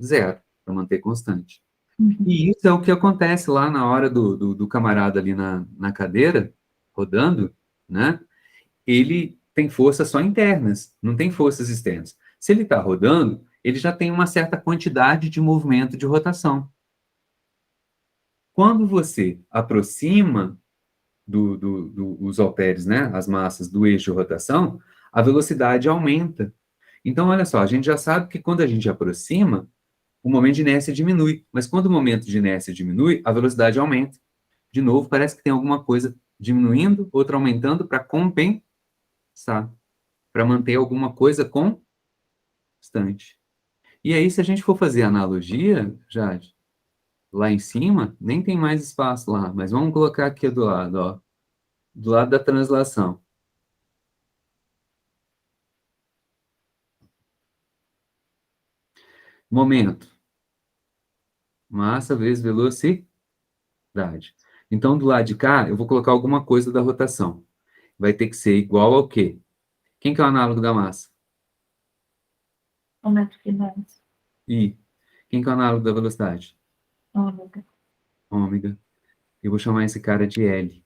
Zero, para manter constante. Uhum. E isso é o que acontece lá na hora do camarada ali na cadeira, rodando, né? Ele tem forças só internas, não tem forças externas. Se ele está rodando, ele já tem uma certa quantidade de movimento de rotação. Quando você aproxima os halteres, né, as massas do eixo de rotação, a velocidade aumenta. Então, olha só, a gente já sabe que quando a gente aproxima, o momento de inércia diminui. Mas quando o momento de inércia diminui, a velocidade aumenta. De novo, parece que tem alguma coisa diminuindo, outra aumentando para compensar, para manter alguma coisa constante. E aí, se a gente for fazer analogia, Jade, lá em cima, nem tem mais espaço lá, mas vamos colocar aqui do lado, ó, do lado da translação. Momento. Massa vezes velocidade. Então, do lado de cá, eu vou colocar alguma coisa da rotação. Vai ter que ser igual ao quê? Quem que é o análogo da massa? O metro que mais. I. Quem que é o análogo da velocidade? Ômega. Ômega. Eu vou chamar esse cara de L.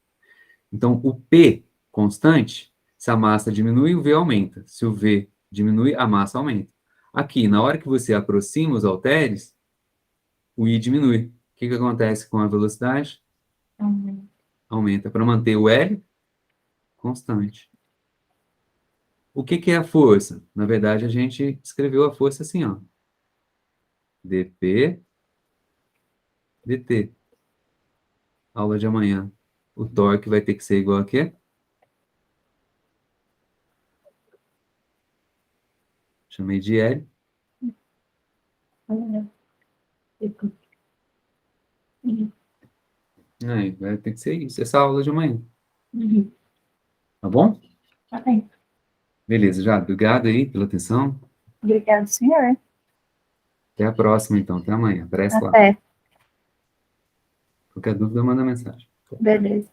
Então, o P constante, se a massa diminui, o V aumenta. Se o V diminui, a massa aumenta. Aqui, na hora que você aproxima os halteres, o I diminui. O que que acontece com a velocidade? Ômega. Aumenta. Para manter o L constante. O que que é a força? Na verdade, a gente escreveu a força assim, ó. dP, dt. Aula de amanhã. O torque vai ter que ser igual a quê? Chamei de L. Ômega. Aí, vai ter que ser isso. Essa aula de amanhã. Uhum. Tá bom? Tá bem. Beleza, já. Obrigado aí pela atenção. Obrigado, senhor. Até a próxima, então. Até amanhã. Aparece lá. Até. Qualquer dúvida, manda mensagem. Beleza.